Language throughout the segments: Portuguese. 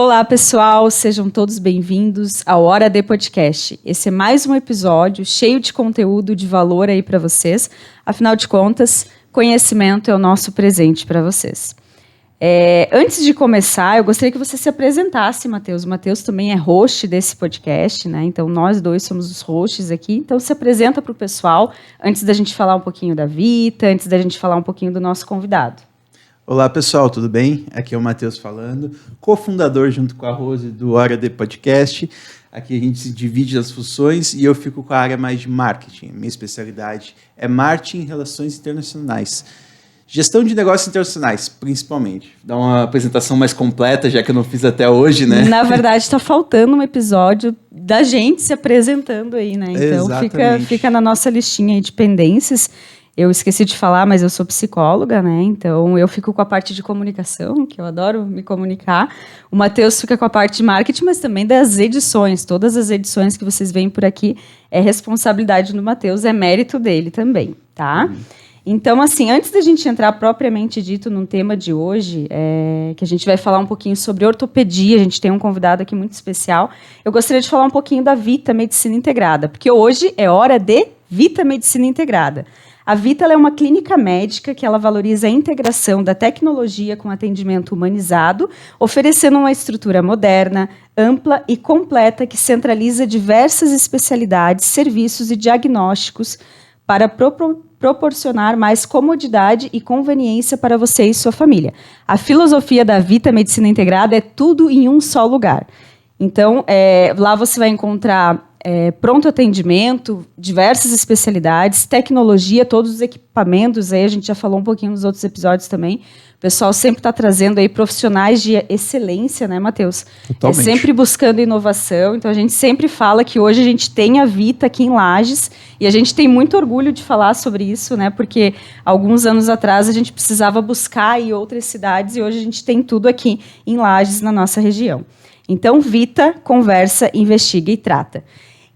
Olá, pessoal, sejam todos bem-vindos ao Hora D Podcast. Esse é mais um episódio cheio de conteúdo de valor aí para vocês. Afinal de contas, conhecimento é o nosso presente para vocês. Antes de começar, eu gostaria que você se apresentasse, Matheus. O Matheus também é host desse podcast, né? Então, nós dois somos os hosts aqui. Então, se apresenta para o pessoal, antes da gente falar um pouquinho da Vita, antes da gente falar um pouquinho do nosso convidado. Olá, pessoal, tudo bem? Aqui é o Matheus falando, cofundador junto com a Rose do Hora D Podcast. Aqui a gente se divide as funções e eu fico com a área mais de marketing. Minha especialidade é marketing e relações internacionais. Gestão de negócios internacionais, principalmente. Dá uma apresentação mais completa, já que eu não fiz até hoje, né? Na verdade, está faltando um episódio da gente se apresentando aí, né? Então, fica na nossa listinha aí de pendências. Eu esqueci de falar, mas eu sou psicóloga, né? Então, eu fico com a parte de comunicação, que eu adoro me comunicar. O Matheus fica com a parte de marketing, mas também das edições. Todas as edições que vocês veem por aqui é responsabilidade do Matheus, é mérito dele também, tá? Então, assim, antes da gente entrar propriamente dito no tema de hoje, que a gente vai falar um pouquinho sobre ortopedia, a gente tem um convidado aqui muito especial, eu gostaria de falar um pouquinho da Vita Medicina Integrada, porque hoje é hora de Vita Medicina Integrada. A Vita é uma clínica médica que ela valoriza a integração da tecnologia com atendimento humanizado, oferecendo uma estrutura moderna, ampla e completa que centraliza diversas especialidades, serviços e diagnósticos para proporcionar mais comodidade e conveniência para você e sua família. A filosofia da Vita Medicina Integrada é tudo em um só lugar. Então, lá você vai encontrar pronto atendimento, diversas especialidades, tecnologia, todos os equipamentos, aí a gente já falou um pouquinho nos outros episódios também. O pessoal sempre está trazendo aí profissionais de excelência, né, Matheus? Totalmente. Sempre buscando inovação. Então, a gente sempre fala que hoje a gente tem a Vita aqui em Lages e a gente tem muito orgulho de falar sobre isso, né? Porque alguns anos atrás a gente precisava buscar aí outras cidades e hoje a gente tem tudo aqui em Lages, na nossa região. Então, Vita, conversa, investiga e trata.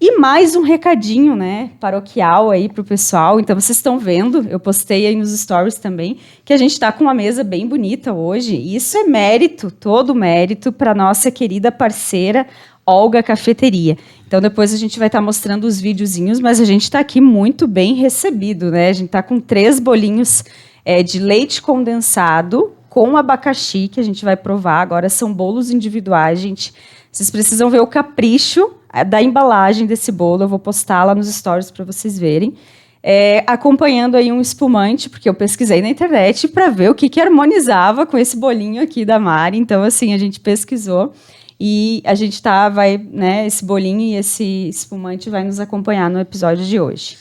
E mais um recadinho, né, paroquial aí para o pessoal. Então, vocês estão vendo, eu postei aí nos stories também, que a gente está com uma mesa bem bonita hoje. E isso é mérito, todo mérito, para a nossa querida parceira, Olga Cafeteria. Então, depois a gente vai estar mostrando os videozinhos, mas a gente está aqui muito bem recebido, né? A gente está com 3 bolinhos de leite condensado com abacaxi, que a gente vai provar. Agora são bolos individuais, gente. Vocês precisam ver o capricho da embalagem desse bolo. Eu vou postar lá nos stories para vocês verem. Acompanhando aí um espumante, porque eu pesquisei na internet para ver o que harmonizava com esse bolinho aqui da Mari. Então, assim, a gente pesquisou e a gente esse bolinho e esse espumante vai nos acompanhar no episódio de hoje.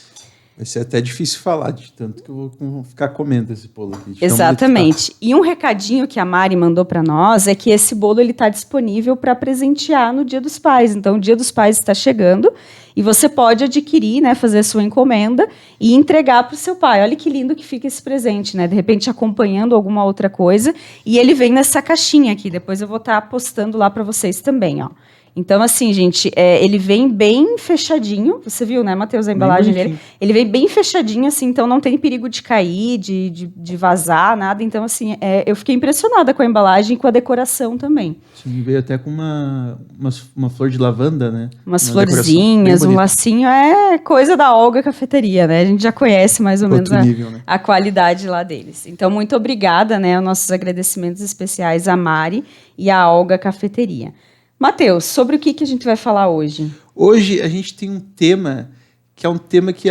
Vai ser até difícil falar, de tanto que eu vou ficar comendo esse bolo aqui. Exatamente. E um recadinho que a Mari mandou para nós é que esse bolo está disponível para presentear no Dia dos Pais. Então, o Dia dos Pais está chegando e você pode adquirir, né, fazer a sua encomenda e entregar para o seu pai. Olha que lindo que fica esse presente, né? De repente, acompanhando alguma outra coisa. E ele vem nessa caixinha aqui. Depois eu vou estar postando lá para vocês também, ó. Então, assim, gente, ele vem bem fechadinho. Você viu, né, Matheus, a embalagem dele? Ele vem bem fechadinho, assim, então não tem perigo de cair, de vazar, nada. Então, assim, eu fiquei impressionada com a embalagem e com a decoração também. Sim, veio até com uma flor de lavanda, né? Umas florzinhas, um lacinho. É coisa da Olga Cafeteria, né? A gente já conhece mais ou menos nível, né? A qualidade lá deles. Então, muito obrigada, né? Nossos agradecimentos especiais à Mari e à Olga Cafeteria. Matheus, sobre o que a gente vai falar hoje? Hoje a gente tem um tema que é um tema que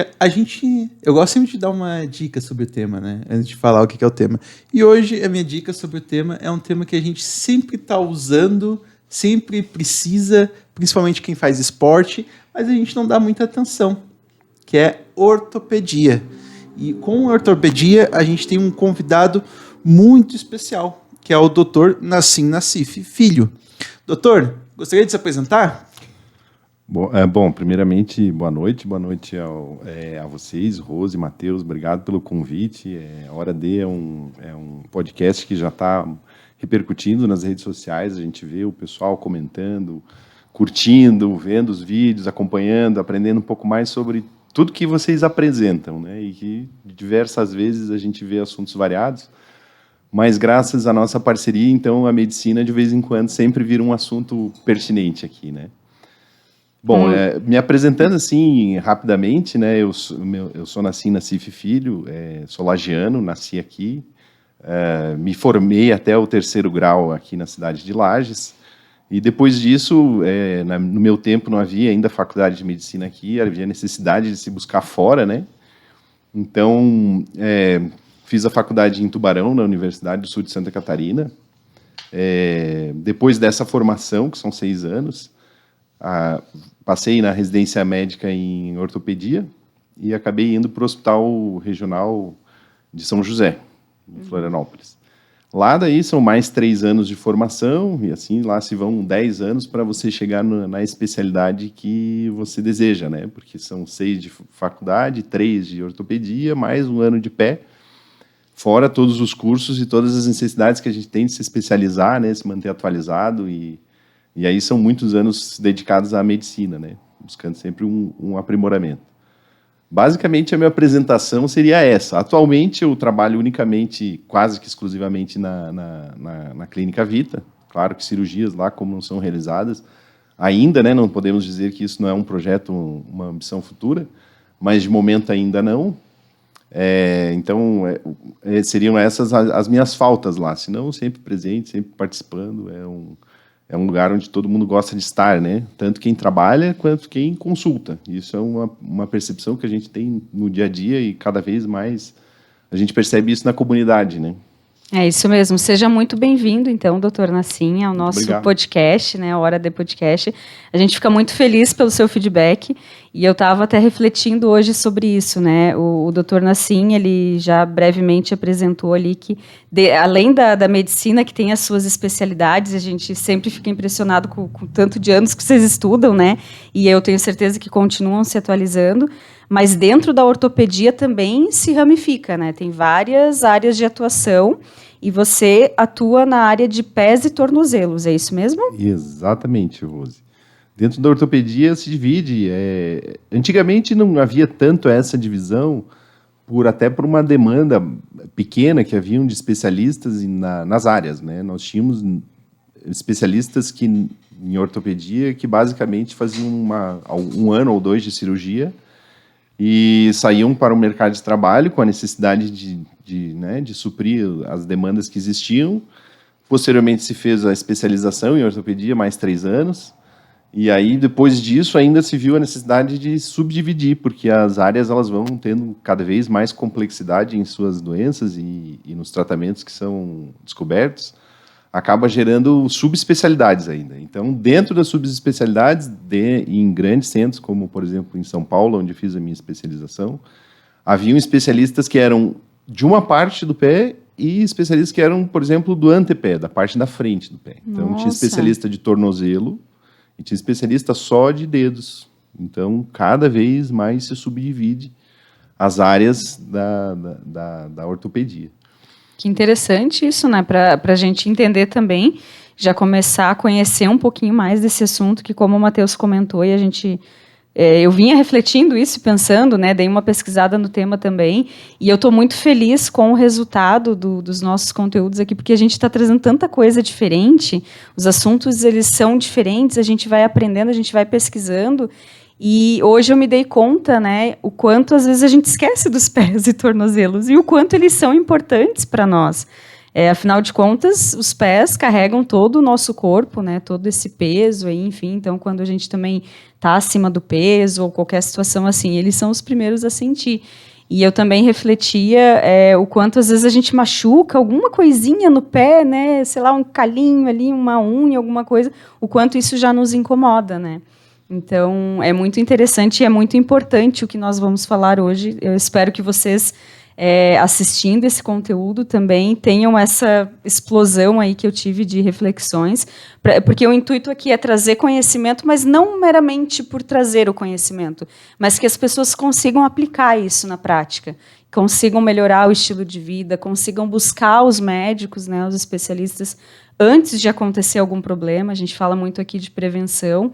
eu gosto sempre de dar uma dica sobre o tema, né? Antes de falar o que é o tema. E hoje a minha dica sobre o tema é um tema que a gente sempre está usando, sempre precisa, principalmente quem faz esporte, mas a gente não dá muita atenção, que é ortopedia. E com ortopedia a gente tem um convidado muito especial, que é o Dr. Nassim Nassif Filho. Doutor, gostaria de se apresentar? Bom, primeiramente, boa noite a vocês, Rose, Matheus, obrigado pelo convite. A Hora D é um podcast que já está repercutindo nas redes sociais, a gente vê o pessoal comentando, curtindo, vendo os vídeos, acompanhando, aprendendo um pouco mais sobre tudo que vocês apresentam, né? E que diversas vezes a gente vê assuntos variados, mas graças à nossa parceria, então, a medicina, de vez em quando, sempre vira um assunto pertinente aqui, né? Bom, me apresentando assim, rapidamente, né, eu nasci em Nacife Filho, sou lagiano, nasci aqui, me formei até o 3º grau aqui na cidade de Lages, e depois disso, no meu tempo não havia ainda faculdade de medicina aqui, havia necessidade de se buscar fora, né? Então, fiz a faculdade em Tubarão, na Universidade do Sul de Santa Catarina. Depois dessa formação, que são 6 anos, passei na residência médica em ortopedia e acabei indo para o Hospital Regional de São José, em Florianópolis. Lá daí são mais 3 anos de formação e assim lá se vão 10 anos para você chegar na especialidade que você deseja, né? Porque são 6 de faculdade, 3 de ortopedia, mais 1 ano de pé, fora todos os cursos e todas as necessidades que a gente tem de se especializar, né? Se manter atualizado e aí são muitos anos dedicados à medicina, né? Buscando sempre um aprimoramento. Basicamente, a minha apresentação seria essa. Atualmente, eu trabalho unicamente, quase que exclusivamente na Clínica Vita. Claro que cirurgias lá, como não são realizadas, ainda, né? Não podemos dizer que isso não é um projeto, uma ambição futura, mas de momento ainda não. Então, seriam essas as minhas faltas lá. Senão, sempre presente, sempre participando. É um lugar onde todo mundo gosta de estar, né? Tanto quem trabalha quanto quem consulta. Isso é uma percepção que a gente tem no dia a dia e cada vez mais a gente percebe isso na comunidade, né? É isso mesmo. Seja muito bem-vindo, então, Dr. Nassim, ao nosso podcast, né, a Hora D Podcast. A gente fica muito feliz pelo seu feedback e eu estava até refletindo hoje sobre isso, né? O Dr. Nassim, ele já brevemente apresentou ali que, além da medicina, que tem as suas especialidades, a gente sempre fica impressionado com o tanto de anos que vocês estudam, né? E eu tenho certeza que continuam se atualizando. Mas dentro da ortopedia também se ramifica, né? Tem várias áreas de atuação e você atua na área de pés e tornozelos, é isso mesmo? Exatamente, Rose. Dentro da ortopedia se divide. Antigamente não havia tanto essa divisão, até por uma demanda pequena que haviam de especialistas nas áreas, né? Nós tínhamos especialistas em ortopedia que basicamente faziam 1 ano ou 2 de cirurgia e saíam para o mercado de trabalho com a necessidade de suprir as demandas que existiam. Posteriormente se fez a especialização em ortopedia, mais 3 anos, e aí depois disso ainda se viu a necessidade de subdividir, porque as áreas elas vão tendo cada vez mais complexidade em suas doenças e nos tratamentos que são descobertos, acaba gerando subespecialidades ainda. Então, dentro das subespecialidades, em grandes centros, como, por exemplo, em São Paulo, onde fiz a minha especialização, haviam especialistas que eram de uma parte do pé e especialistas que eram, por exemplo, do antepé, da parte da frente do pé. Então, tinha especialista de tornozelo e tinha especialista só de dedos. Então, cada vez mais se subdivide as áreas da ortopedia. Que interessante isso, né? Para a gente entender também, já começar a conhecer um pouquinho mais desse assunto, que como o Matheus comentou, e a gente... eu vinha refletindo isso, pensando, né? Dei uma pesquisada no tema também, e eu estou muito feliz com o resultado dos nossos conteúdos aqui, porque a gente está trazendo tanta coisa diferente, os assuntos eles são diferentes, a gente vai aprendendo, a gente vai pesquisando, e hoje eu me dei conta, né, o quanto às vezes a gente esquece dos pés e tornozelos e o quanto eles são importantes para nós. Afinal de contas, os pés carregam todo o nosso corpo, né, todo esse peso, aí, enfim. Então, quando a gente também está acima do peso ou qualquer situação assim, eles são os primeiros a sentir. E eu também refletia o quanto às vezes a gente machuca alguma coisinha no pé, né, sei lá, um calinho ali, uma unha, alguma coisa, o quanto isso já nos incomoda, né? Então, é muito interessante e é muito importante o que nós vamos falar hoje. Eu espero que vocês, assistindo esse conteúdo, também tenham essa explosão aí que eu tive de reflexões, porque o intuito aqui é trazer conhecimento, mas não meramente por trazer o conhecimento, mas que as pessoas consigam aplicar isso na prática, consigam melhorar o estilo de vida, consigam buscar os médicos, né, os especialistas, antes de acontecer algum problema. A gente fala muito aqui de prevenção.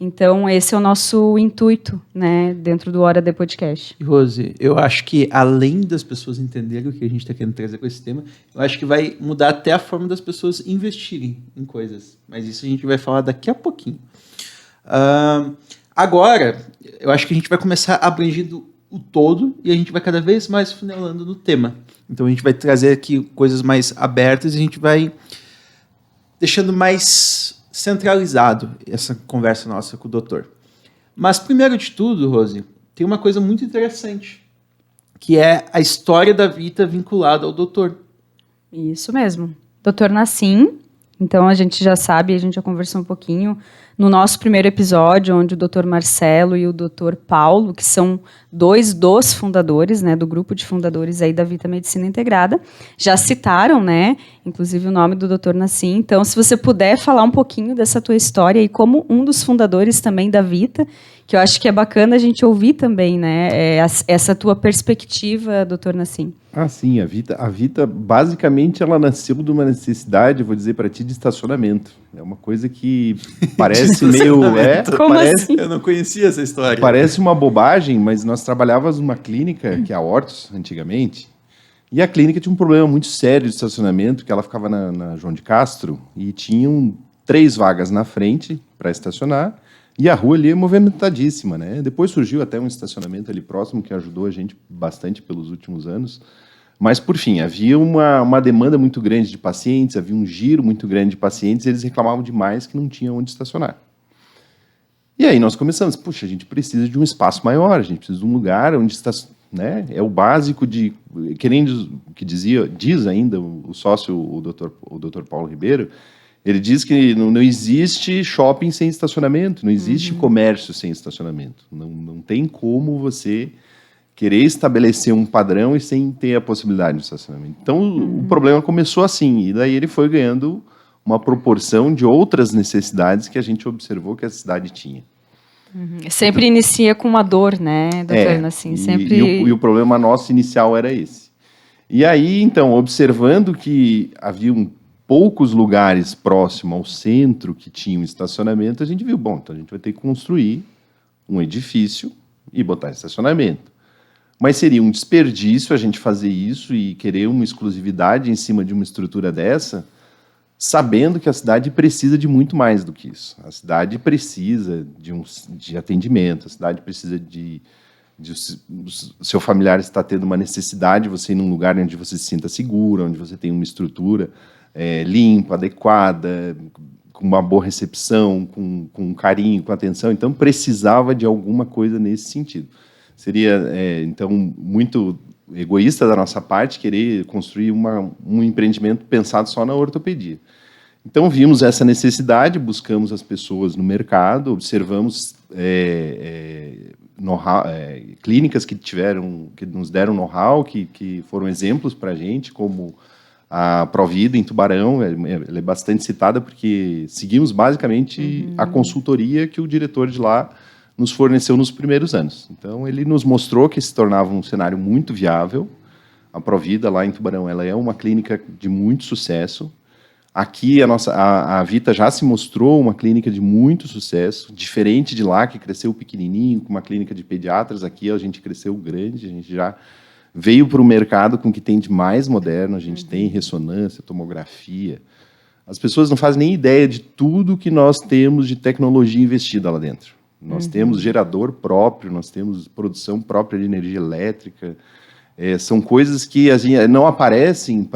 Então, esse é o nosso intuito, né, dentro do Hora de Podcast. E, Rose, eu acho que além das pessoas entenderem o que a gente está querendo trazer com esse tema, eu acho que vai mudar até a forma das pessoas investirem em coisas. Mas isso a gente vai falar daqui a pouquinho. Agora, eu acho que a gente vai começar abrangendo o todo e a gente vai cada vez mais funilando no tema. Então, a gente vai trazer aqui coisas mais abertas e a gente vai deixando mais centralizado essa conversa nossa com o doutor. Mas, primeiro de tudo, Rose, tem uma coisa muito interessante, que é a história da Vita vinculada ao doutor. Isso mesmo. Doutor Nassim, então a gente já sabe, a gente já conversou um pouquinho no nosso primeiro episódio, onde o doutor Marcelo e o doutor Paulo, que são dois dos fundadores, né, do grupo de fundadores aí da Vita Medicina Integrada, já citaram, né, inclusive o nome do doutor Nassim. Então, se você puder falar um pouquinho dessa tua história e como um dos fundadores também da Vita, que eu acho que é bacana a gente ouvir também, né, essa tua perspectiva, doutor Nassim. Sim, a Vita, basicamente, ela nasceu de uma necessidade, vou dizer para ti, de estacionamento. É uma coisa que parece meio... Como assim? Eu não conhecia essa história. Parece uma bobagem, mas nós trabalhávamos numa clínica, que é a Hortus, antigamente, e a clínica tinha um problema muito sério de estacionamento, que ela ficava na João de Castro, e tinham 3 vagas na frente para estacionar, e a rua ali é movimentadíssima, né? Depois surgiu até um estacionamento ali próximo, que ajudou a gente bastante pelos últimos anos. Mas, por fim, havia uma demanda muito grande de pacientes, havia um giro muito grande de pacientes, e eles reclamavam demais que não tinham onde estacionar. E aí nós começamos, puxa, a gente precisa de um espaço maior, a gente precisa de um lugar onde está, né? É o básico de, que diz ainda o sócio, o doutor Paulo Ribeiro, ele diz que não existe shopping sem estacionamento, não existe comércio sem estacionamento. Não tem como você querer estabelecer um padrão e sem ter a possibilidade de estacionamento. Então, o problema começou assim, e daí ele foi ganhando uma proporção de outras necessidades que a gente observou que a cidade tinha. Sempre inicia com uma dor, né, doutor? Assim, e o problema nosso inicial era esse. E aí, então, observando que haviam poucos lugares próximos ao centro que tinham estacionamento, a gente viu, bom, então a gente vai ter que construir um edifício e botar estacionamento. Mas seria um desperdício a gente fazer isso e querer uma exclusividade em cima de uma estrutura dessa, sabendo que a cidade precisa de muito mais do que isso. A cidade precisa de atendimento, a cidade precisa de o seu familiar está tendo uma necessidade, você ir num lugar onde você se sinta seguro, onde você tem uma estrutura limpa, adequada, com uma boa recepção, com carinho, com atenção. Então, precisava de alguma coisa nesse sentido. Seria, então, muito egoísta da nossa parte querer construir um empreendimento pensado só na ortopedia. Então, vimos essa necessidade, buscamos as pessoas no mercado, observamos clínicas que nos deram know-how, que foram exemplos para a gente, como a Provida, em Tubarão. Ela é bastante citada porque seguimos basicamente a consultoria que o diretor de lá nos forneceu nos primeiros anos. Então, ele nos mostrou que se tornava um cenário muito viável. A Provida, lá em Tubarão, ela é uma clínica de muito sucesso. Aqui, a Vita já se mostrou uma clínica de muito sucesso, diferente de lá, que cresceu pequenininho, com uma clínica de pediatras. Aqui a gente cresceu grande, a gente já veio para o mercado com o que tem de mais moderno, a gente tem ressonância, tomografia. As pessoas não fazem nem ideia de tudo que nós temos de tecnologia investida lá dentro. Nós temos gerador próprio, nós temos produção própria de energia elétrica. São coisas que não aparecem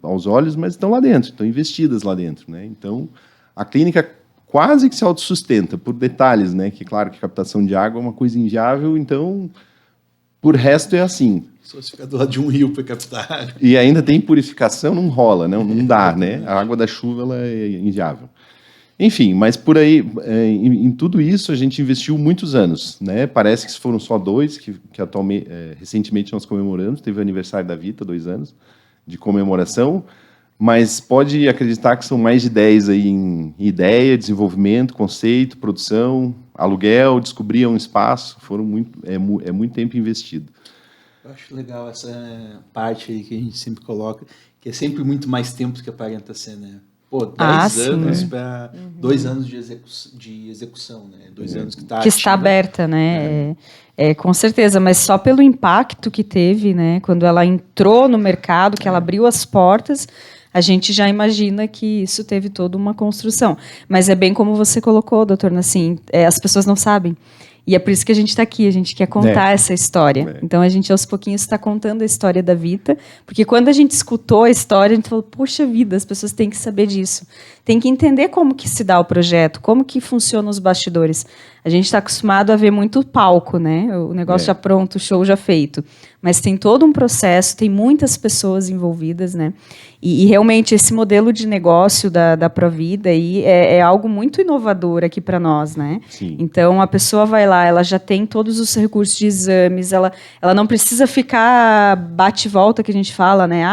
aos olhos, mas estão lá dentro, estão investidas lá dentro, né? Então, a clínica quase que se autossustenta por detalhes, né? Que, claro, que captação de água é uma coisa inviável, então, por resto é assim. Só se ficar do lado de um rio para captar água. E ainda tem purificação, não rola, né? Não dá, né? A água da chuva ela é inviável. Enfim, mas por aí, em tudo isso, a gente investiu muitos anos, né? Parece que foram só 2, que atualmente, recentemente nós comemoramos, teve o aniversário da Vita, 2 anos de comemoração, mas pode acreditar que são mais de 10 aí em ideia, desenvolvimento, conceito, produção, aluguel, descobrir um espaço, é muito tempo investido. Eu acho legal essa parte aí que a gente sempre coloca, que é sempre muito mais tempo do que aparenta ser, né? 10 anos para 2 anos de execução, né? 2 anos que está que está aberta, né? Com certeza, mas só pelo impacto que teve, né? Quando ela entrou no mercado, que ela abriu as portas, a gente já imagina que isso teve toda uma construção. Mas é bem como você colocou, doutor Nassim, as pessoas não sabem. E é por isso que a gente está aqui, a gente quer contar essa história. Então, a gente, aos pouquinhos, está contando a história da Vita, porque quando a gente escutou a história, a gente falou, poxa vida, as pessoas têm que saber disso. Tem que entender como que se dá o projeto, como que funciona os bastidores. A gente está acostumado a ver muito palco, né? O negócio já pronto, o show já feito. Mas tem todo um processo, tem muitas pessoas envolvidas, né? E realmente, esse modelo de negócio da Provida aí é algo muito inovador aqui para nós, né? Sim. Então, a pessoa vai lá, ela já tem todos os recursos de exames, ela não precisa ficar bate-volta, que a gente fala, né?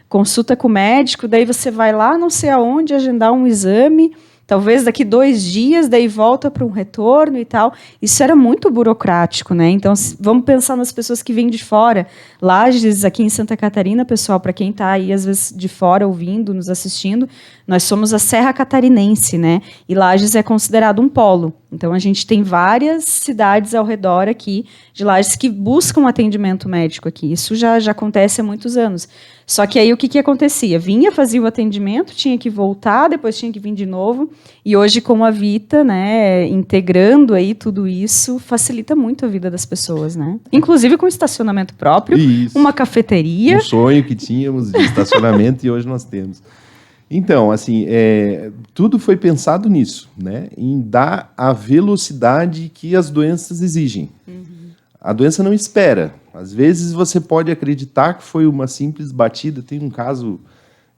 Consulta com o médico, daí você vai lá, não sei aonde, agendar um exame, talvez daqui 2 dias, daí volta para um retorno e tal. Isso era muito burocrático, né? Então, vamos pensar nas pessoas que vêm de fora. Lages, aqui em Santa Catarina, pessoal, para quem está aí, às vezes, de fora, ouvindo, nos assistindo, nós somos a Serra Catarinense, né? E Lages é considerado um polo. Então, a gente tem várias cidades ao redor aqui de Lages que buscam atendimento médico aqui. Isso já acontece há muitos anos. Só que aí o que acontecia? Vinha, fazia o atendimento, tinha que voltar, depois tinha que vir de novo. E hoje, com a Vita, né, integrando aí tudo isso, facilita muito a vida das pessoas, né? Inclusive com estacionamento próprio, uma cafeteria. Um sonho que tínhamos de estacionamento e hoje nós temos. Então, assim, tudo foi pensado nisso, né? Em dar a velocidade que as doenças exigem. A doença não espera. Às vezes você pode acreditar que foi uma simples batida. Tem um caso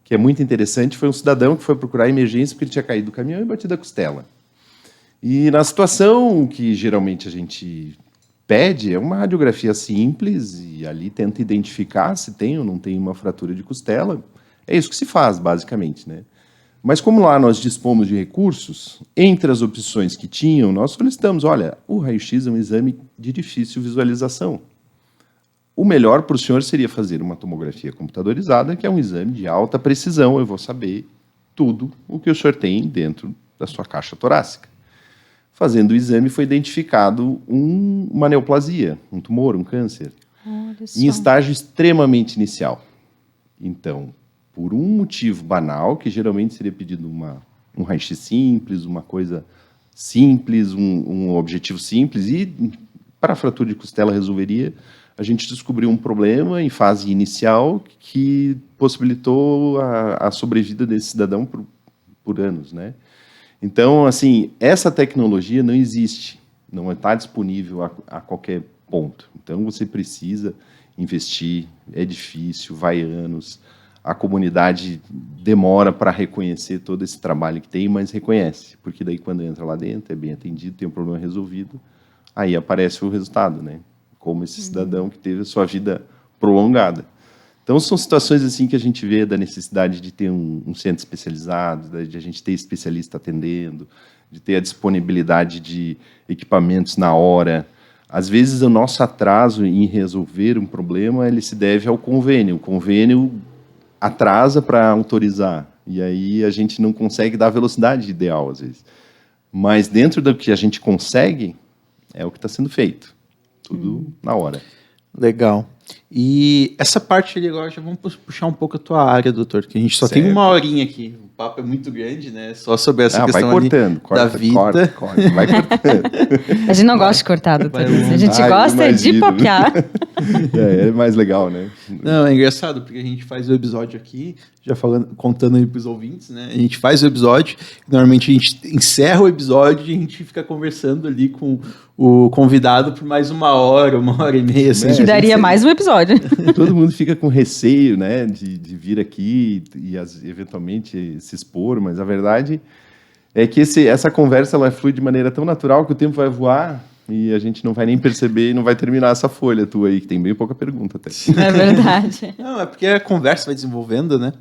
que é muito interessante, foi um cidadão que foi procurar emergência porque ele tinha caído do caminhão e batido a costela. E na situação que geralmente a gente pede, é uma radiografia simples e ali tenta identificar se tem ou não tem uma fratura de costela. É isso que se faz, basicamente, né? Mas como lá nós dispomos de recursos, entre as opções que tinham, nós solicitamos, olha, o raio-x é um exame de difícil visualização. O melhor para o senhor seria fazer uma tomografia computadorizada, que é um exame de alta precisão, eu vou saber tudo o que o senhor tem dentro da sua caixa torácica. Fazendo o exame, foi identificado uma neoplasia, um tumor, um câncer, em estágio extremamente inicial. Então, por um motivo banal, que geralmente seria pedido um raio-x simples, uma coisa simples, um objetivo simples, e para a fratura de costela resolveria, a gente descobriu um problema em fase inicial que possibilitou a sobrevida desse cidadão por anos, né? Então, assim, essa tecnologia não existe, não está disponível a qualquer ponto. Então, você precisa investir, é difícil, vai anos. A comunidade demora para reconhecer todo esse trabalho que tem, mas reconhece, porque daí quando entra lá dentro, é bem atendido, tem um problema resolvido, aí aparece o resultado, né? Como esse cidadão que teve a sua vida prolongada. Então, são situações assim que a gente vê da necessidade de ter um centro especializado, de a gente ter especialista atendendo, de ter a disponibilidade de equipamentos na hora. Às vezes, o nosso atraso em resolver um problema, ele se deve ao convênio. O convênio atrasa para autorizar, e aí a gente não consegue dar a velocidade ideal, às vezes. Mas dentro do que a gente consegue, é o que está sendo feito. Tudo na hora. Legal. E essa parte ali agora, já vamos puxar um pouco a tua área, doutor, que a gente só tem 1 horinha aqui. O papo é muito grande, né? Só sobre essa questão vai cortando, da vida. Corta, vai cortando. A gente não gosta de cortar, doutor. A gente gosta de papear. É mais legal, né? Não, é engraçado, porque a gente faz o episódio aqui, já contando aí para os ouvintes, né? A gente faz o episódio, normalmente a gente encerra o episódio e a gente fica conversando ali com o convidado por mais 1 hora, 1h30. Assim, que daria mais um episódio. Todo mundo fica com receio, né, de vir aqui e eventualmente se expor, mas a verdade é que essa conversa ela flui de maneira tão natural que o tempo vai voar e a gente não vai nem perceber e não vai terminar essa folha tua aí, que tem bem pouca pergunta até. É verdade. Não, é porque a conversa vai desenvolvendo, né?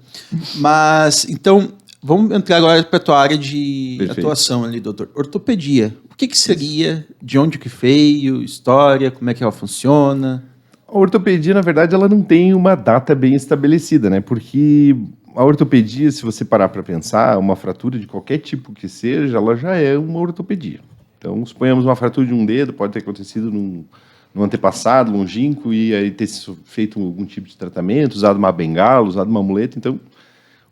Mas, então, vamos entrar agora para a tua área de atuação ali, doutor. Ortopedia. O que seria? De onde que veio? História? Como é que ela funciona? A ortopedia, na verdade, ela não tem uma data bem estabelecida, né? Porque a ortopedia, se você parar para pensar, uma fratura de qualquer tipo que seja, ela já é uma ortopedia. Então, suponhamos uma fratura de um dedo, pode ter acontecido num antepassado longínquo e aí ter feito algum tipo de tratamento, usado uma bengala, usado uma muleta. Então,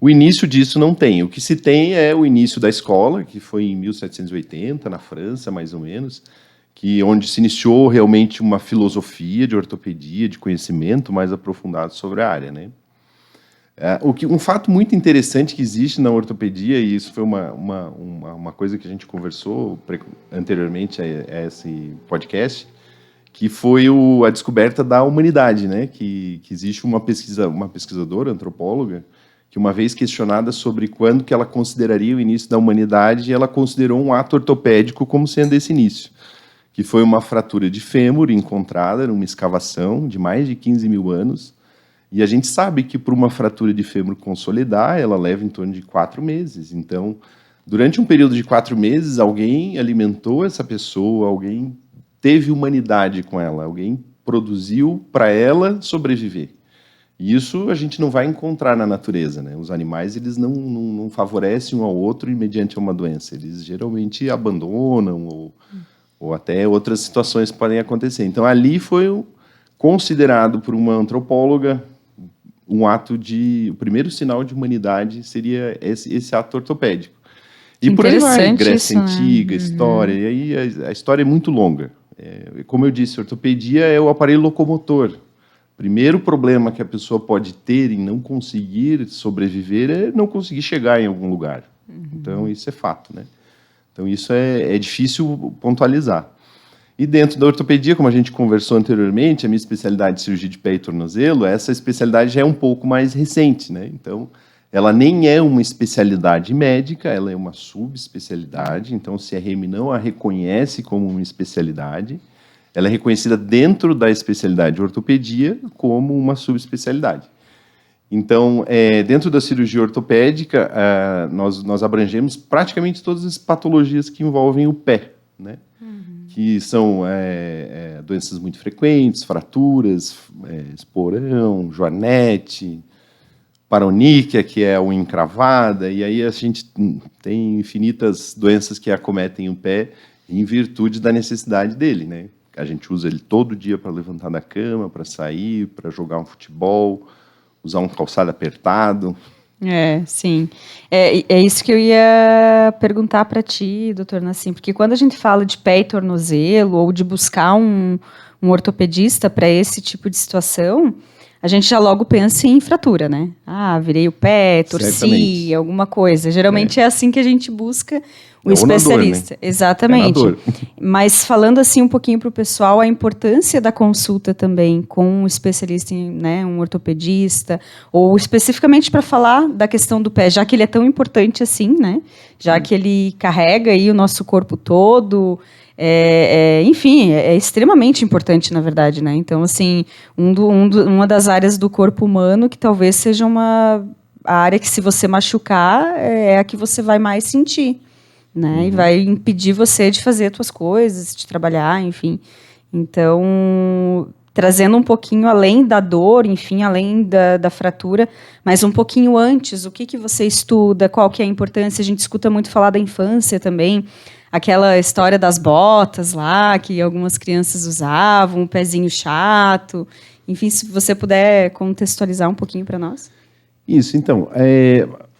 o início disso não tem. O que se tem é o início da escola, que foi em 1780, na França, mais ou menos, onde se iniciou realmente uma filosofia de ortopedia, de conhecimento mais aprofundado sobre a área, né? Um fato muito interessante que existe na ortopedia, e isso foi uma coisa que a gente conversou anteriormente a esse podcast, que foi a descoberta da humanidade, né? Que existe uma pesquisadora, antropóloga, que uma vez questionada sobre quando que ela consideraria o início da humanidade, ela considerou um ato ortopédico como sendo esse início, que foi uma fratura de fêmur encontrada numa escavação de mais de 15 mil anos. E a gente sabe que para uma fratura de fêmur consolidar, ela leva em torno de 4 meses. Então, durante um período de 4 meses, alguém alimentou essa pessoa, alguém teve humanidade com ela, alguém produziu para ela sobreviver. E isso a gente não vai encontrar na natureza, né? Os animais, eles não favorecem um ao outro mediante uma doença. Eles geralmente abandonam ou até outras situações podem acontecer. Então, ali foi considerado por uma antropóloga o primeiro sinal de humanidade seria esse ato ortopédico. E por aí vai, Grécia Antiga, história, e aí a história é muito longa. Como eu disse, a ortopedia é o aparelho locomotor. O primeiro problema que a pessoa pode ter em não conseguir sobreviver é não conseguir chegar em algum lugar. Então, isso é fato, né? Então, isso é difícil pontualizar. E dentro da ortopedia, como a gente conversou anteriormente, a minha especialidade de cirurgia de pé e tornozelo, essa especialidade já é um pouco mais recente, né? Então, ela nem é uma especialidade médica, ela é uma subespecialidade, então o CRM não a reconhece como uma especialidade, ela é reconhecida dentro da especialidade de ortopedia como uma subespecialidade. Então, dentro da cirurgia ortopédica, nós abrangemos praticamente todas as patologias que envolvem o pé, né? Que são doenças muito frequentes, fraturas, esporão, joanete, paroníquia, que é a unha encravada, e aí a gente tem infinitas doenças que acometem o pé em virtude da necessidade dele, né? A gente usa ele todo dia para levantar da cama, para sair, para jogar um futebol, usar um calçado apertado. Sim. É isso que eu ia perguntar para ti, doutor Nassim, porque quando a gente fala de pé e tornozelo, ou de buscar um ortopedista para esse tipo de situação, a gente já logo pensa em fratura, né? virei o pé, torci, certamente, alguma coisa. Geralmente é assim que a gente busca o especialista. Nador, né? Exatamente. Mas falando assim um pouquinho para o pessoal, a importância da consulta também com um especialista, né, um ortopedista, ou especificamente para falar da questão do pé, já que ele é tão importante assim, né? Já que ele carrega aí o nosso corpo todo. Enfim, é extremamente importante, na verdade, né? Então, assim, uma das áreas do corpo humano que talvez seja a área que, se você machucar, é a que você vai mais sentir, né? E vai impedir você de fazer as suas coisas, de trabalhar, enfim. Então, trazendo um pouquinho além da dor, enfim, além da fratura, mas um pouquinho antes, o que você estuda, qual que é a importância? A gente escuta muito falar da infância também, aquela história das botas lá, que algumas crianças usavam, um pezinho chato. Enfim, se você puder contextualizar um pouquinho para nós. Isso, então,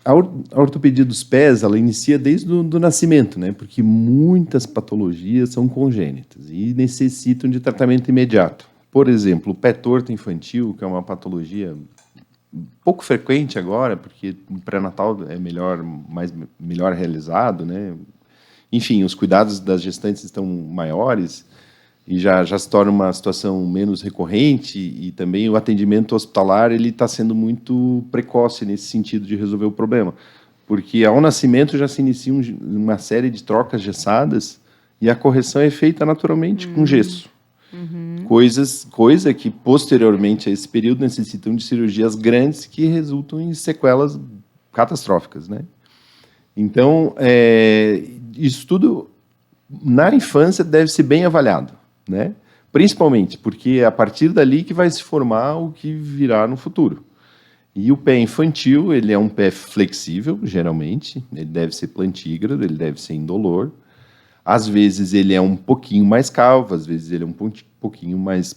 a ortopedia dos pés, ela inicia desde o nascimento, né? Porque muitas patologias são congênitas e necessitam de tratamento imediato. Por exemplo, o pé torto infantil, que é uma patologia pouco frequente agora, porque o pré-natal é melhor realizado, né? Enfim, os cuidados das gestantes estão maiores e já se torna uma situação menos recorrente, e também o atendimento hospitalar ele está sendo muito precoce nesse sentido de resolver o problema, porque ao nascimento já se inicia uma série de trocas gessadas e a correção é feita naturalmente com gesso. Coisa que posteriormente a esse período necessitam de cirurgias grandes que resultam em sequelas catastróficas, né? Então, isso tudo na infância deve ser bem avaliado, né? Principalmente porque é a partir dali que vai se formar o que virá no futuro. E o pé infantil, ele é um pé flexível, geralmente. Ele deve ser plantígrado, ele deve ser indolor. Às vezes ele é um pouquinho mais calvo, às vezes ele é um pouquinho mais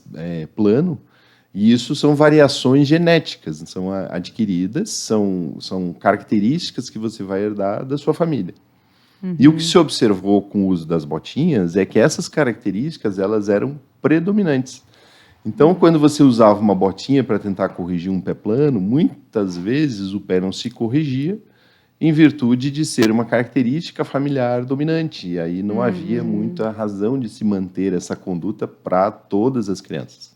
plano. E isso são variações genéticas, são adquiridas, são características que você vai herdar da sua família. E o que se observou com o uso das botinhas é que essas características elas eram predominantes. Então, quando você usava uma botinha para tentar corrigir um pé plano, muitas vezes o pé não se corrigia em virtude de ser uma característica familiar dominante. E aí não havia muita razão de se manter essa conduta para todas as crianças.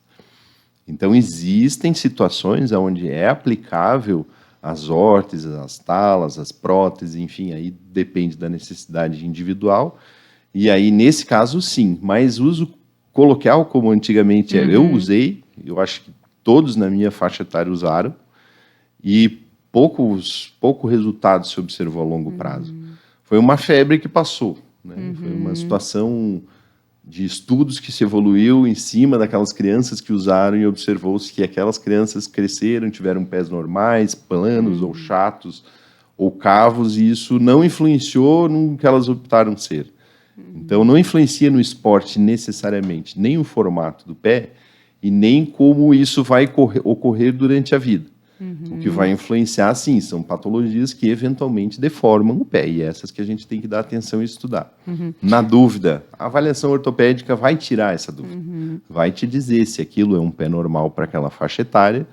Então, existem situações onde é aplicável as órteses, as talas, as próteses, enfim, aí depende da necessidade individual. E aí, nesse caso, sim, mas uso coloquial, como antigamente eu usei, eu acho que todos na minha faixa etária usaram, e pouco resultado se observou a longo prazo. Foi uma febre que passou, né? Foi uma situação de estudos que se evoluiu em cima daquelas crianças que usaram e observou-se que aquelas crianças cresceram, tiveram pés normais, planos ou chatos ou cavos, e isso não influenciou no que elas optaram ser. Então, não influencia no esporte necessariamente, nem o formato do pé e nem como isso vai ocorrer durante a vida. O que vai influenciar, sim, são patologias que eventualmente deformam o pé, e essas que a gente tem que dar atenção e estudar. Na dúvida, a avaliação ortopédica vai tirar essa dúvida. Vai te dizer se aquilo é um pé normal para aquela faixa etária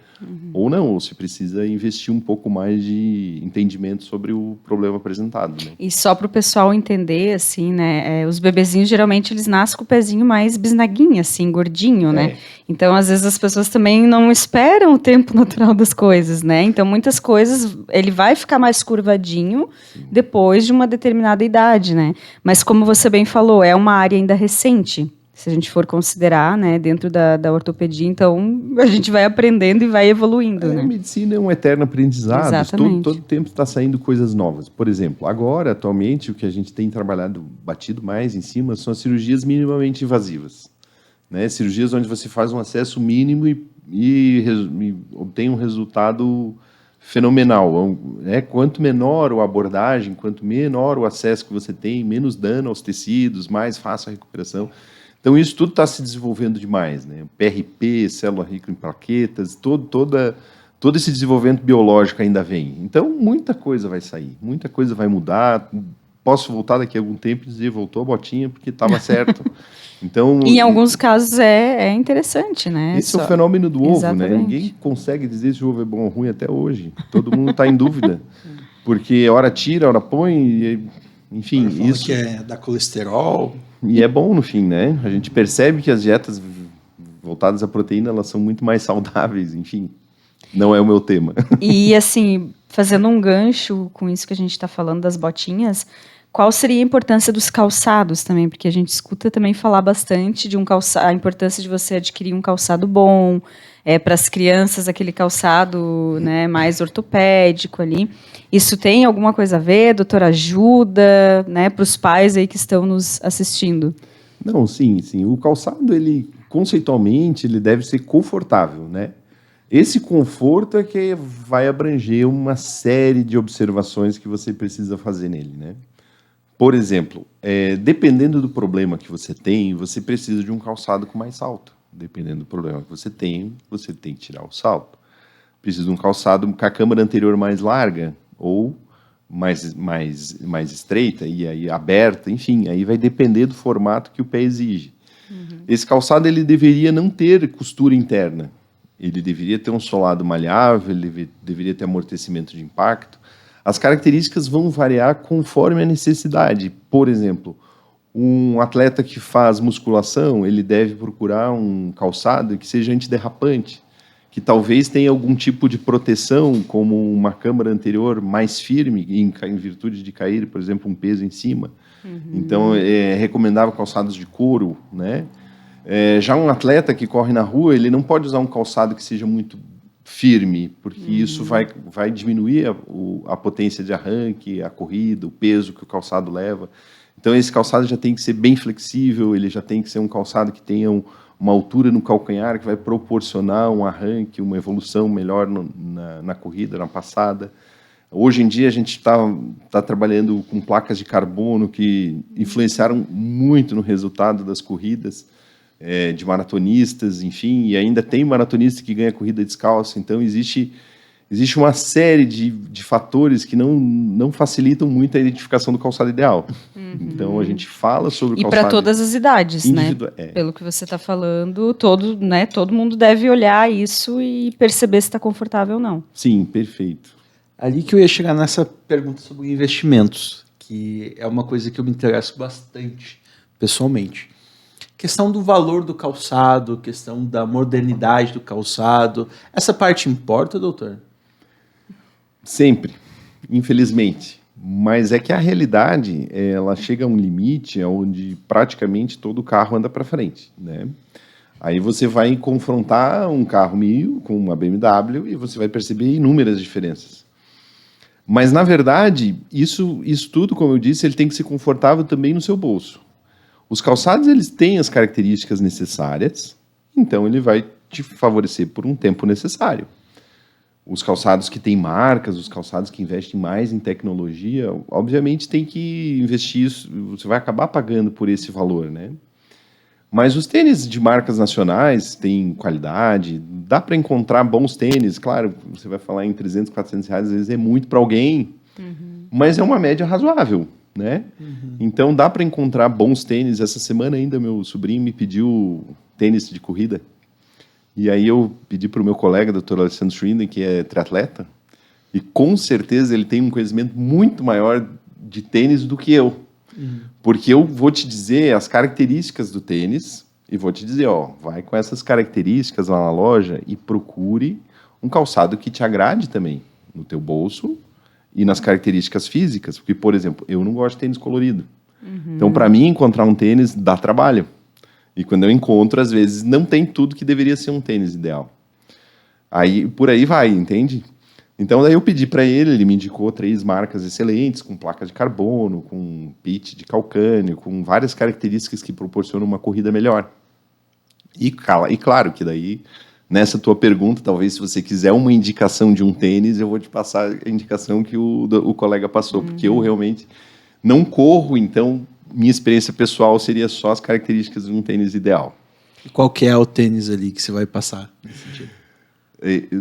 ou não, ou se precisa investir um pouco mais de entendimento sobre o problema apresentado. Né? E só para o pessoal entender, assim, né, os bebezinhos geralmente eles nascem com o pezinho mais bisnaguinho, assim, gordinho, né? Então, às vezes as pessoas também não esperam o tempo natural das coisas, né? Então, muitas coisas, ele vai ficar mais curvadinho depois de uma determinada idade, né? Mas como você bem falou, é uma área ainda recente. Se a gente for considerar, né, dentro da ortopedia, então a gente vai aprendendo e vai evoluindo. Né? A medicina é um eterno aprendizado, todo tempo está saindo coisas novas. Por exemplo, agora, atualmente, o que a gente tem batido mais em cima são as cirurgias minimamente invasivas. Né? Cirurgias onde você faz um acesso mínimo e obtém um resultado fenomenal. Né? Quanto menor a abordagem, quanto menor o acesso que você tem, menos dano aos tecidos, mais fácil a recuperação. Então, isso tudo está se desenvolvendo demais, né? PRP, célula rica em plaquetas, todo esse desenvolvimento biológico ainda vem. Então, muita coisa vai sair, muita coisa vai mudar. Posso voltar daqui a algum tempo e dizer, voltou a botinha porque estava certo. Então, em alguns casos é interessante, né? Esse é o fenômeno do ovo, né? Ninguém consegue dizer se o ovo é bom ou ruim até hoje. Todo mundo está em dúvida. Porque hora tira, hora põe, enfim. Isso que é da colesterol. E é bom no fim, né? A gente percebe que as dietas voltadas à proteína, elas são muito mais saudáveis, enfim. Não é o meu tema. E, assim, fazendo um gancho com isso que a gente está falando das botinhas, qual seria a importância dos calçados também? Porque a gente escuta também falar bastante de a importância de você adquirir um calçado bom, para as crianças, aquele calçado, né, mais ortopédico ali. Isso tem alguma coisa a ver, doutor? Ajuda, né, para os pais aí que estão nos assistindo? Não, sim. O calçado, ele, conceitualmente, ele deve ser confortável, né? Esse conforto é que vai abranger uma série de observações que você precisa fazer nele, né? Por exemplo, dependendo do problema que você tem, você precisa de um calçado com mais salto. Dependendo do problema que você tem que tirar o salto. Precisa de um calçado com a câmara anterior mais larga ou mais estreita e aí aberta, enfim, aí vai depender do formato que o pé exige. Esse calçado ele deveria não ter costura interna. Ele deveria ter um solado maleável, ele deveria ter amortecimento de impacto. As características vão variar conforme a necessidade. Por exemplo, um atleta que faz musculação, ele deve procurar um calçado que seja antiderrapante, que talvez tenha algum tipo de proteção, como uma câmara anterior mais firme, em virtude de cair, por exemplo, um peso em cima. Então, é recomendável calçados de couro, né? Já um atleta que corre na rua, ele não pode usar um calçado que seja muito firme, porque isso vai diminuir a potência de arranque, a corrida, o peso que o calçado leva. Então, esse calçado já tem que ser bem flexível, ele já tem que ser um calçado que tenha uma altura no calcanhar que vai proporcionar um arranque, uma evolução melhor na corrida, na passada. Hoje em dia a gente está trabalhando com placas de carbono que influenciaram muito no resultado das corridas de maratonistas, enfim, e ainda tem maratonista que ganha corrida descalço. Então existe uma série de fatores que não facilitam muito a identificação do calçado ideal. Então a gente fala sobre o calçado. E para todas as idades, né? Pelo que você está falando, todo mundo deve olhar isso e perceber se está confortável ou não. Sim, perfeito. Ali que eu ia chegar nessa pergunta sobre investimentos, que é uma coisa que eu me interesso bastante, pessoalmente. Questão do valor do calçado, questão da modernidade do calçado. Essa parte importa, doutor? Sempre, infelizmente. Mas é que a realidade, ela chega a um limite onde praticamente todo carro anda para frente, né? Aí você vai confrontar um carro 1000 com uma BMW e você vai perceber inúmeras diferenças. Mas, na verdade, isso tudo, como eu disse, ele tem que ser confortável também no seu bolso. Os calçados, eles têm as características necessárias, então ele vai te favorecer por um tempo necessário. Os calçados que têm marcas, os calçados que investem mais em tecnologia, obviamente tem que investir isso, você vai acabar pagando por esse valor, né? Mas os tênis de marcas nacionais têm qualidade, dá para encontrar bons tênis, claro, você vai falar em 300, 400 reais, às vezes é muito para alguém, mas é uma média razoável, né? Então dá para encontrar bons tênis. Essa semana ainda meu sobrinho me pediu tênis de corrida, e aí eu pedi para o meu colega, Dr. Alessandro Schwinden, que é triatleta, e com certeza ele tem um conhecimento muito maior de tênis do que eu. Porque eu vou te dizer as características do tênis e vou te dizer, vai com essas características lá na loja e procure um calçado que te agrade também no teu bolso e nas características físicas. Porque, por exemplo, eu não gosto de tênis colorido. Então, para mim, encontrar um tênis dá trabalho. E quando eu encontro, às vezes, não tem tudo que deveria ser um tênis ideal. Aí, por aí vai, entende? Então, daí eu pedi para ele me indicou 3 marcas excelentes, com placa de carbono, com pitch de calcânio, com várias características que proporcionam uma corrida melhor. E claro que daí, nessa tua pergunta, talvez se você quiser uma indicação de um tênis, eu vou te passar a indicação que o colega passou, porque eu realmente não corro, então minha experiência pessoal seria só as características de um tênis ideal. E qual que é o tênis ali que você vai passar nesse sentido?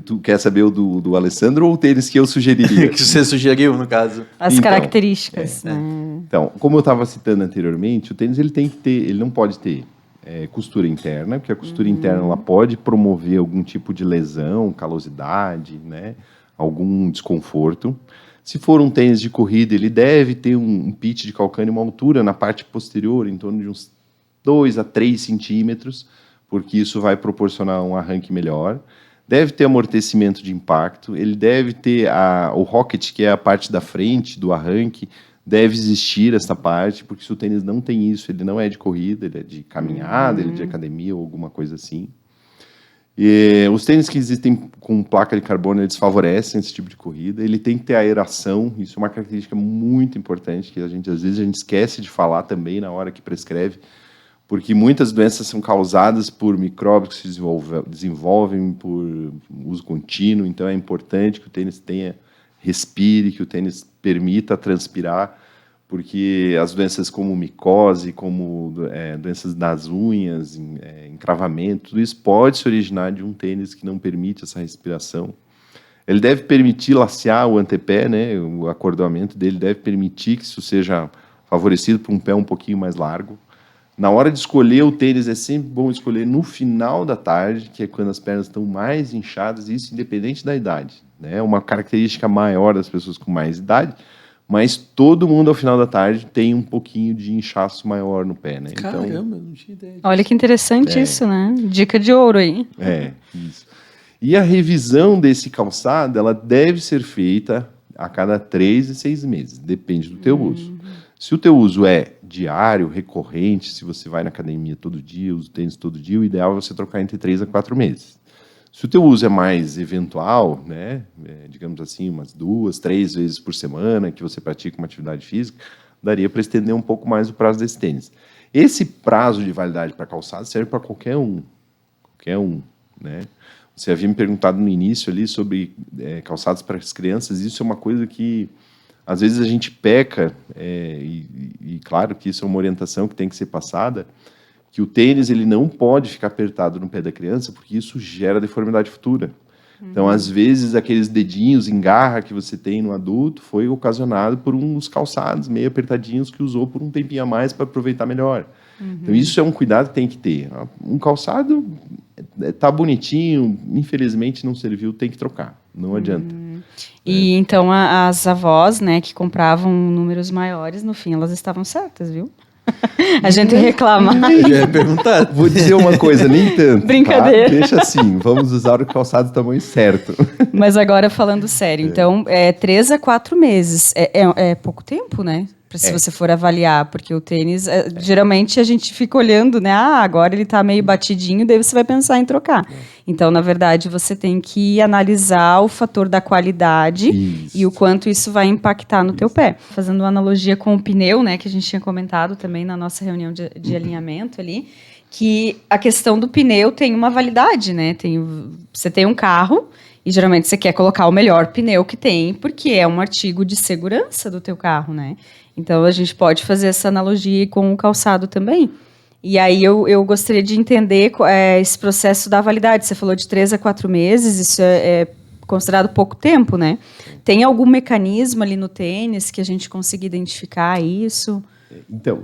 Tu quer saber o do Alessandro ou o tênis que eu sugeriria? Que você sugeriu, no caso. As características, né? Então, como eu estava citando anteriormente, o tênis ele não pode ter costura interna, porque a costura interna ela pode promover algum tipo de lesão, calosidade, né? Algum desconforto. Se for um tênis de corrida, ele deve ter um pitch de calcânio, uma altura na parte posterior, em torno de uns 2 a 3 centímetros, porque isso vai proporcionar um arranque melhor. Deve ter amortecimento de impacto, ele deve ter o rocket, que é a parte da frente do arranque, deve existir essa parte, porque se o tênis não tem isso, ele não é de corrida, ele é de caminhada, ele é de academia ou alguma coisa assim. E os tênis que existem com placa de carbono, eles favorecem esse tipo de corrida. Ele tem que ter aeração, isso é uma característica muito importante, que às vezes a gente esquece de falar também na hora que prescreve, porque muitas doenças são causadas por micróbios que se desenvolvem por uso contínuo, então é importante que o tênis respire, que o tênis permita transpirar, porque as doenças como micose, como doenças das unhas, encravamento, tudo isso pode se originar de um tênis que não permite essa respiração. Ele deve permitir lacear o antepé, né? O acordoamento dele deve permitir que isso seja favorecido por um pé um pouquinho mais largo. Na hora de escolher o tênis, é sempre bom escolher no final da tarde, que é quando as pernas estão mais inchadas, isso independente da idade. É uma característica maior das pessoas com mais idade, mas todo mundo, ao final da tarde, tem um pouquinho de inchaço maior no pé. Né? Caramba, eu não tinha ideia disso. Olha que interessante isso, né? Dica de ouro aí. Isso. E a revisão desse calçado, ela deve ser feita a cada 3 e 6 meses, depende do teu uso. Se o teu uso é diário, recorrente, se você vai na academia todo dia, usa o tênis todo dia, o ideal é você trocar entre 3 a 4 meses. Se o teu uso é mais eventual, né, digamos assim, umas 2, 3 vezes por semana que você pratica uma atividade física, daria para estender um pouco mais o prazo desse tênis. Esse prazo de validade para calçado serve para qualquer um, né? Você havia me perguntado no início ali sobre calçados para as crianças. Isso é uma coisa que às vezes a gente peca, e claro que isso é uma orientação que tem que ser passada, que o tênis ele não pode ficar apertado no pé da criança, porque isso gera deformidade futura. Então, às vezes, aqueles dedinhos em garra que você tem no adulto foi ocasionado por uns calçados meio apertadinhos que usou por um tempinho a mais para aproveitar melhor. Então, isso é um cuidado que tem que ter. Um calçado tá bonitinho, infelizmente não serviu, tem que trocar, não adianta. E então as avós, né, que compravam números maiores, no fim elas estavam certas, viu? A gente reclama. Eu já ia perguntar. Vou dizer uma coisa, nem tanto. Brincadeira. Tá? Deixa assim, vamos usar o calçado do tamanho certo. Mas agora falando sério, então 3 a 4 meses. É pouco tempo, né? Se você for avaliar, porque o tênis, geralmente a gente fica olhando, né? Agora ele tá meio batidinho, daí você vai pensar em trocar. Então, na verdade, você tem que analisar o fator da qualidade e o quanto isso vai impactar no teu pé. Fazendo uma analogia com o pneu, né? Que a gente tinha comentado também na nossa reunião de alinhamento ali, que a questão do pneu tem uma validade, né? Você tem um carro e geralmente você quer colocar o melhor pneu que tem, porque é um artigo de segurança do teu carro, né? Então, a gente pode fazer essa analogia com o calçado também. E aí, eu gostaria de entender esse processo da validade. Você falou de 3 a 4 meses, isso é considerado pouco tempo, né? Tem algum mecanismo ali no tênis que a gente consiga identificar isso? Então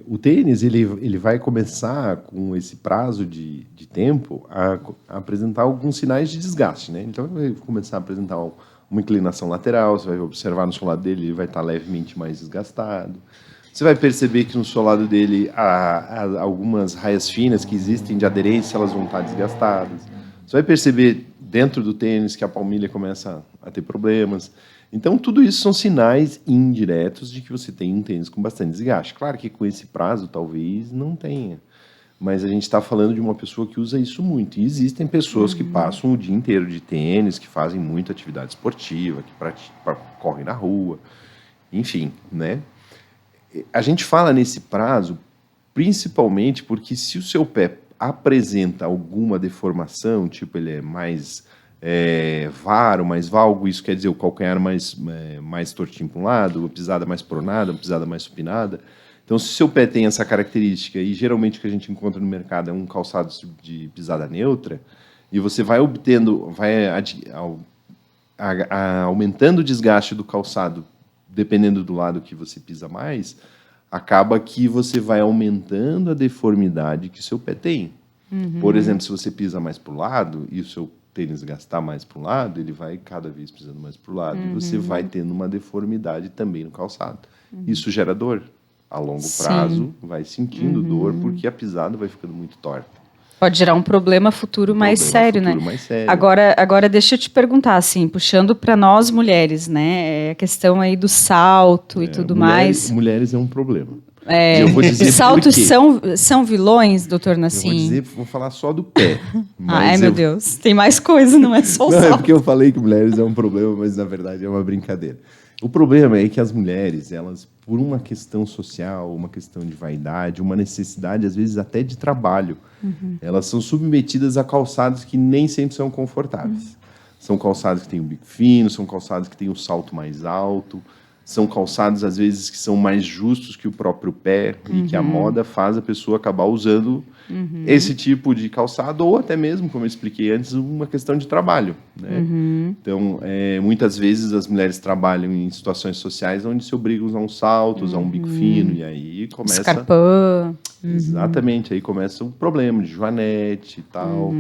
o tênis ele vai começar com esse prazo de tempo a apresentar alguns sinais de desgaste, né? Então, ele vai começar a apresentar uma inclinação lateral, você vai observar no solado dele, ele vai estar levemente mais desgastado. Você vai perceber que no solado dele há algumas raias finas que existem de aderência, elas vão estar desgastadas. Você vai perceber dentro do tênis que a palmilha começa a ter problemas. Então, tudo isso são sinais indiretos de que você tem um tênis com bastante desgaste. Claro que com esse prazo talvez não tenha, mas a gente está falando de uma pessoa que usa isso muito. E existem pessoas que passam o dia inteiro de tênis, que fazem muita atividade esportiva, que correm na rua, enfim, né? A gente fala nesse prazo principalmente porque se o seu pé apresenta alguma deformação, tipo ele é mais varo, mais valgo, isso quer dizer o calcanhar mais tortinho para um lado, a pisada mais pronada, a pisada mais supinada. Então, se o seu pé tem essa característica, e geralmente o que a gente encontra no mercado é um calçado de pisada neutra, e você vai aumentando o desgaste do calçado, dependendo do lado que você pisa mais, acaba que você vai aumentando a deformidade que o seu pé tem. Por exemplo, se você pisa mais para o lado e o seu tênis gastar mais para um lado, ele vai cada vez pisando mais para o lado, e você vai tendo uma deformidade também no calçado. Isso gera dor. A longo prazo, vai sentindo dor, porque a pisada vai ficando muito torta. Pode gerar um problema futuro mais sério, né? Mais sério. Agora, deixa eu te perguntar, assim, puxando para nós mulheres, né? A questão aí do salto e tudo mais. Mulheres é um problema. Eu vou dizer saltos são vilões, doutor Nassim? Vou falar só do pé. Ai, meu Deus. Tem mais coisa, não é só o salto. É porque eu falei que mulheres é um problema, mas na verdade é uma brincadeira. O problema é que as mulheres, elas, por uma questão social, uma questão de vaidade, uma necessidade, às vezes, até de trabalho, elas são submetidas a calçados que nem sempre são confortáveis. São calçados que têm o bico fino, são calçados que têm o salto mais alto, são calçados, às vezes, que são mais justos que o próprio pé, e que a moda faz a pessoa acabar usando esse tipo de calçado, ou até mesmo, como eu expliquei antes, uma questão de trabalho, né? Então, muitas vezes as mulheres trabalham em situações sociais onde se obrigam a usar um salto, usar um bico fino, e aí começa... Escarpão. Exatamente, aí começa o problema de joanete e tal,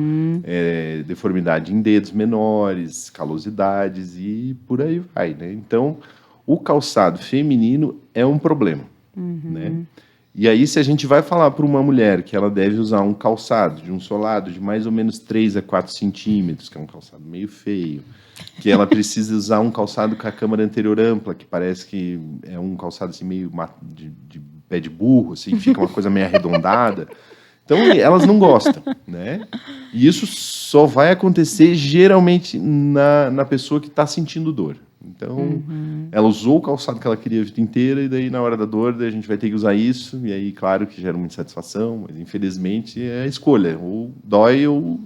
deformidade em dedos menores, calosidades e por aí vai, né? Então, o calçado feminino é um problema, né? E aí, se a gente vai falar para uma mulher que ela deve usar um calçado de um solado de mais ou menos 3 a 4 centímetros, que é um calçado meio feio, que ela precisa usar um calçado com a câmara anterior ampla, que parece que é um calçado assim, meio de pé de burro, assim, fica uma coisa meio arredondada. Então, elas não gostam, né? E isso só vai acontecer, geralmente, na pessoa que está sentindo dor. Então, ela usou o calçado que ela queria a vida inteira, e daí na hora da dor a gente vai ter que usar isso, e aí, claro que gera muita insatisfação, mas infelizmente é a escolha, ou dói ou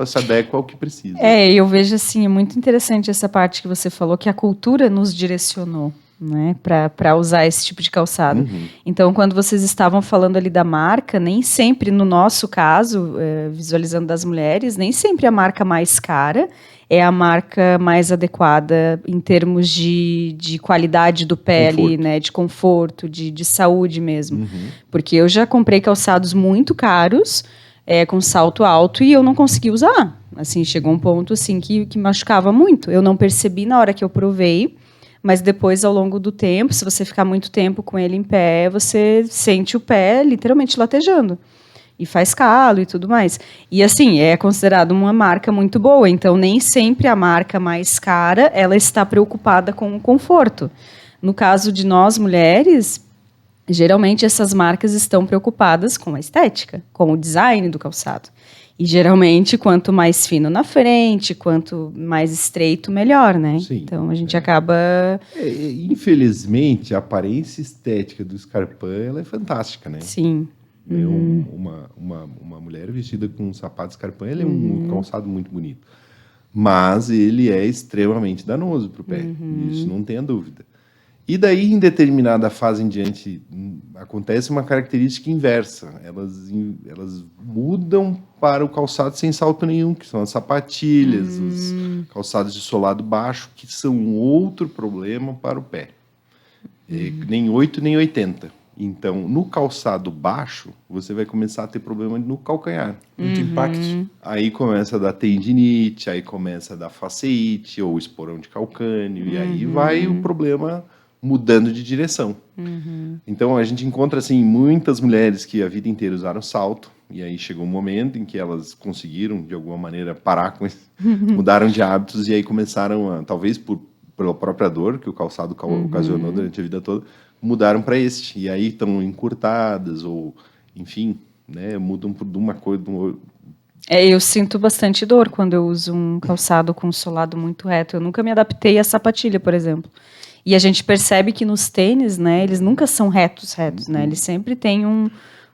se adequa ao que precisa. Eu vejo assim, é muito interessante essa parte que você falou, que a cultura nos direcionou, né, para usar esse tipo de calçado. Então, quando vocês estavam falando ali da marca, nem sempre, no nosso caso, visualizando das mulheres, nem sempre a marca mais cara é a marca mais adequada em termos de qualidade do pé ali, né, de conforto, de saúde mesmo. Porque eu já comprei calçados muito caros, com salto alto, e eu não consegui usar. Assim, chegou um ponto assim, que machucava muito. Eu não percebi na hora que eu provei, mas depois, ao longo do tempo, se você ficar muito tempo com ele em pé, você sente o pé literalmente latejando. E faz calo e tudo mais. E assim, é considerado uma marca muito boa. Então, nem sempre a marca mais cara, ela está preocupada com o conforto. No caso de nós, mulheres, geralmente essas marcas estão preocupadas com a estética, com o design do calçado. E geralmente, quanto mais fino na frente, quanto mais estreito, melhor, né? Sim, então, a gente acaba... Infelizmente, a aparência estética do Scarpin, ela é fantástica, né? Sim. Uma mulher vestida com um sapato Scarpin, ele é um calçado muito bonito. Mas ele é extremamente danoso para o pé. Isso não tenha dúvida. E daí, em determinada fase em diante, acontece uma característica inversa. Elas mudam para o calçado sem salto nenhum, que são as sapatilhas, os calçados de solado baixo, que são outro problema para o pé. Nem 8, nem 80. Então, no calçado baixo, você vai começar a ter problema no calcanhar. Muito impacto. Aí começa a dar tendinite, aí começa a dar faceite, ou esporão de calcânio, e aí vai o problema mudando de direção. Então, a gente encontra, assim, muitas mulheres que a vida inteira usaram salto, e aí chegou um momento em que elas conseguiram, de alguma maneira, parar com isso, mudaram de hábitos, e aí começaram a, talvez pela própria dor que o calçado ocasionou durante a vida toda, mudaram para este. E aí estão encurtadas, ou, enfim, né, mudam de uma coisa... eu sinto bastante dor quando eu uso um calçado com solado muito reto. Eu nunca me adaptei à sapatilha, por exemplo. E a gente percebe que nos tênis, né, eles nunca são retos, né? Eles sempre têm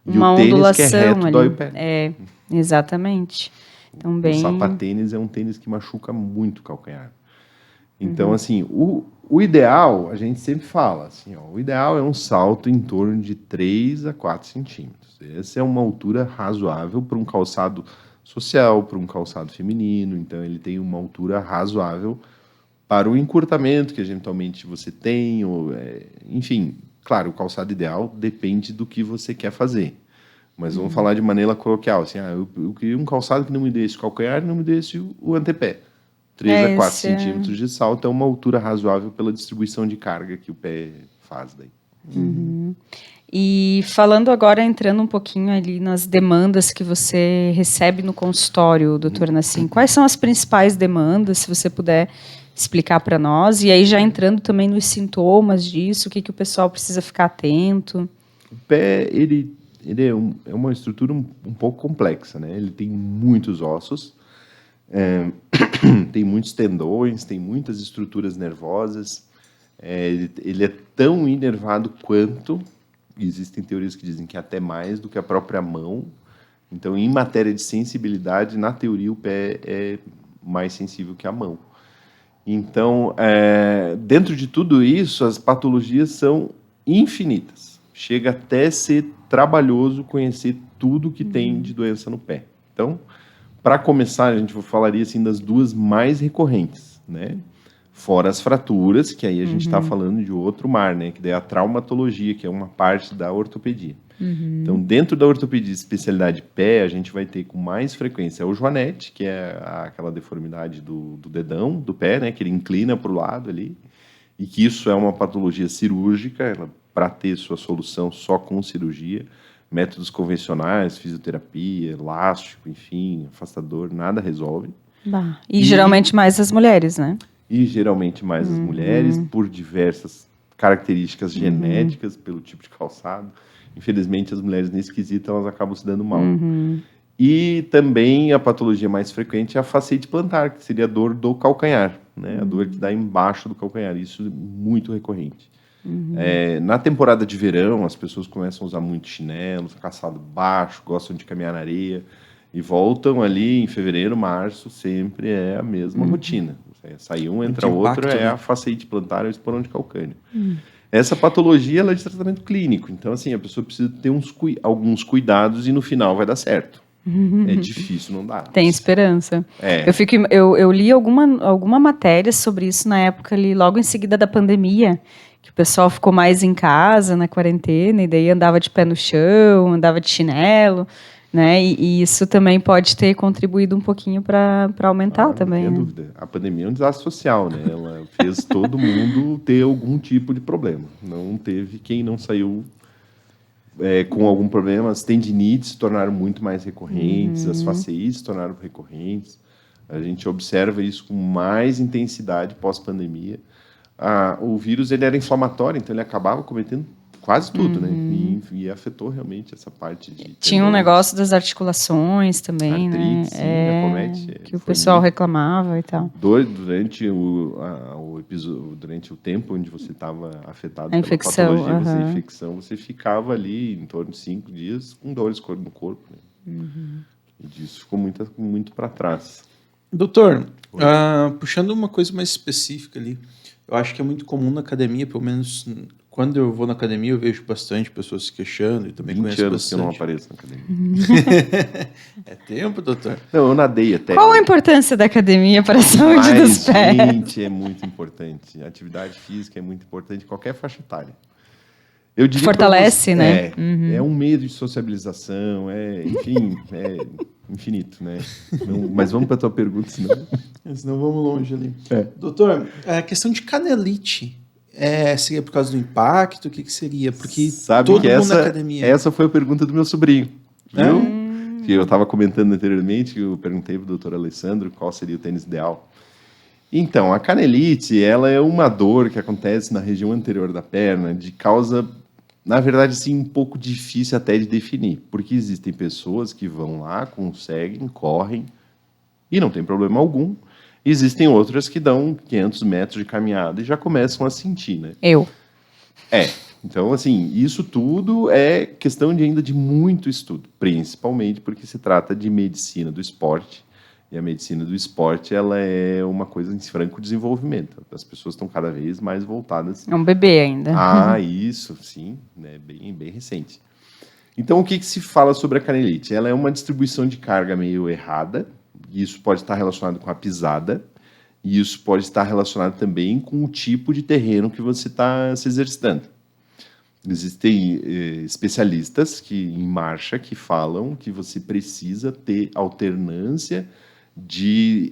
uma ondulação. Que é reto, ali. Dói o pé. Exatamente. Então, O sapatênis é um tênis que machuca muito o calcanhar. Então, assim, o ideal, a gente sempre fala, assim, ó, o ideal é um salto em torno de 3 a 4 centímetros. Essa é uma altura razoável para um calçado social, para um calçado feminino. Então, ele tem uma altura razoável para o encurtamento que eventualmente você tem. Enfim, claro, o calçado ideal depende do que você quer fazer. Mas vamos falar de maneira coloquial. Assim, eu queria um calçado que não me desse o calcanhar e não me desse o antepé. 3 a 4 centímetros de salto é uma altura razoável pela distribuição de carga que o pé faz daí. E falando agora, entrando um pouquinho ali nas demandas que você recebe no consultório, doutor Nassim, quais são as principais demandas, se você puder explicar para nós? E aí já entrando também nos sintomas disso, o que o pessoal precisa ficar atento? O pé, ele é uma estrutura um pouco complexa, né? Ele tem muitos ossos, tem muitos tendões, tem muitas estruturas nervosas. Ele é tão inervado quanto, existem teorias que dizem que até mais do que a própria mão. Então, em matéria de sensibilidade, na teoria, o pé é mais sensível que a mão. Então, dentro de tudo isso, as patologias são infinitas. Chega até ser trabalhoso conhecer tudo que tem de doença no pé. Então, para começar, a gente falaria assim das duas mais recorrentes, né? Fora as fraturas, que aí a gente está falando de outro mar, né? Que daí é a traumatologia, que é uma parte da ortopedia. Então, dentro da ortopedia, especialidade pé, a gente vai ter com mais frequência o joanete, que é aquela deformidade do dedão, do pé, né? Que ele inclina para o lado ali. E que isso é uma patologia cirúrgica, para ter sua solução só com cirurgia. Métodos convencionais, fisioterapia, elástico, enfim, afastador, nada resolve. E geralmente mais as mulheres, né? E geralmente mais as mulheres, por diversas características genéticas, pelo tipo de calçado. Infelizmente, as mulheres nesse quesito, elas acabam se dando mal. E também a patologia mais frequente é a facete plantar, que seria a dor do calcanhar. né? A dor que dá embaixo do calcanhar, isso é muito recorrente. Na temporada de verão, as pessoas começam a usar muito chinelo, calçado baixo, gostam de caminhar na areia e voltam ali em fevereiro, março, sempre é a mesma rotina. Sai um, entra outro, é a fasciite plantar e o esporão de calcâneo. Essa patologia ela é de tratamento clínico, então assim, a pessoa precisa ter alguns cuidados e no final vai dar certo. É difícil, não dá. Tem esperança. Eu li alguma matéria sobre isso na época ali, logo em seguida da pandemia, que o pessoal ficou mais em casa, na quarentena, e daí andava de pé no chão, andava de chinelo, né? E isso também pode ter contribuído um pouquinho para aumentar também. Não tenho dúvida. A pandemia é um desastre social, né? Ela fez todo mundo ter algum tipo de problema. Não teve quem não saiu com algum problema. As tendinites se tornaram muito mais recorrentes, as fasciites se tornaram recorrentes. A gente observa isso com mais intensidade pós-pandemia. O vírus ele era inflamatório, então ele acabava cometendo quase tudo, né? E afetou realmente essa parte de... Tinha um negócio das articulações também, artrite, né? Acomete, que o pessoal reclamava e tal. Dor durante durante o tempo onde você estava afetado pela patologia, infecção, você ficava ali em torno de 5 dias com dores no corpo. Né? E disso ficou muito para trás. Doutor, puxando uma coisa mais específica ali, eu acho que é muito comum na academia, pelo menos quando eu vou na academia, eu vejo bastante pessoas se queixando e também conheço bastante. 20 anos que eu não apareço na academia. É tempo, doutor? Não, eu nadei até. Qual a importância da academia para a saúde dos pés? Gente, é muito importante. A atividade física é muito importante em qualquer faixa etária. Eu diria fortalece, né? É um meio de sociabilização, enfim, é infinito, né? Mas vamos para a tua pergunta, senão vamos longe ali. Doutor, a questão de canelite, seria por causa do impacto? O que seria? Porque todo mundo na academia... Essa foi a pergunta do meu sobrinho, viu? Que eu estava comentando anteriormente, eu perguntei para o doutor Alessandro qual seria o tênis ideal. Então, a canelite, ela é uma dor que acontece na região anterior da perna, de causa... Na verdade, sim, um pouco difícil até de definir, porque existem pessoas que vão lá, conseguem, correm e não tem problema algum. E existem outras que dão 500 metros de caminhada e já começam a sentir, né? Então, assim, isso tudo é questão ainda de muito estudo, principalmente porque se trata de medicina do esporte. E a medicina do esporte, ela é uma coisa em franco desenvolvimento. As pessoas estão cada vez mais voltadas... É um bebê ainda. Isso, sim, né, bem recente. Então, o que se fala sobre a canelite? Ela é uma distribuição de carga meio errada, e isso pode estar relacionado com a pisada, e isso pode estar relacionado também com o tipo de terreno que você está se exercitando. Existem especialistas em marcha que falam que você precisa ter alternância de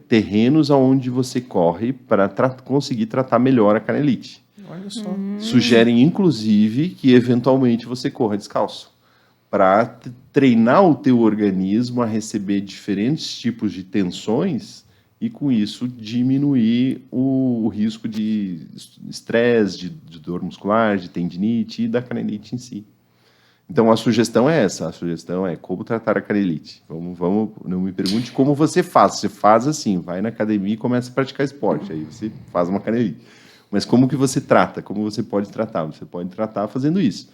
terrenos onde você corre para conseguir tratar melhor a canelite. Olha só. Sugerem, inclusive, que eventualmente você corra descalço, para treinar o teu organismo a receber diferentes tipos de tensões e, com isso, diminuir o risco de estresse, de dor muscular, de tendinite e da canelite em si. Então, a sugestão é essa. A sugestão é como tratar a canelite. Vamos, não me pergunte como você faz. Você faz assim, vai na academia e começa a praticar esporte. Aí você faz uma canelite. Mas como que você trata? Como você pode tratar? Você pode tratar fazendo isso.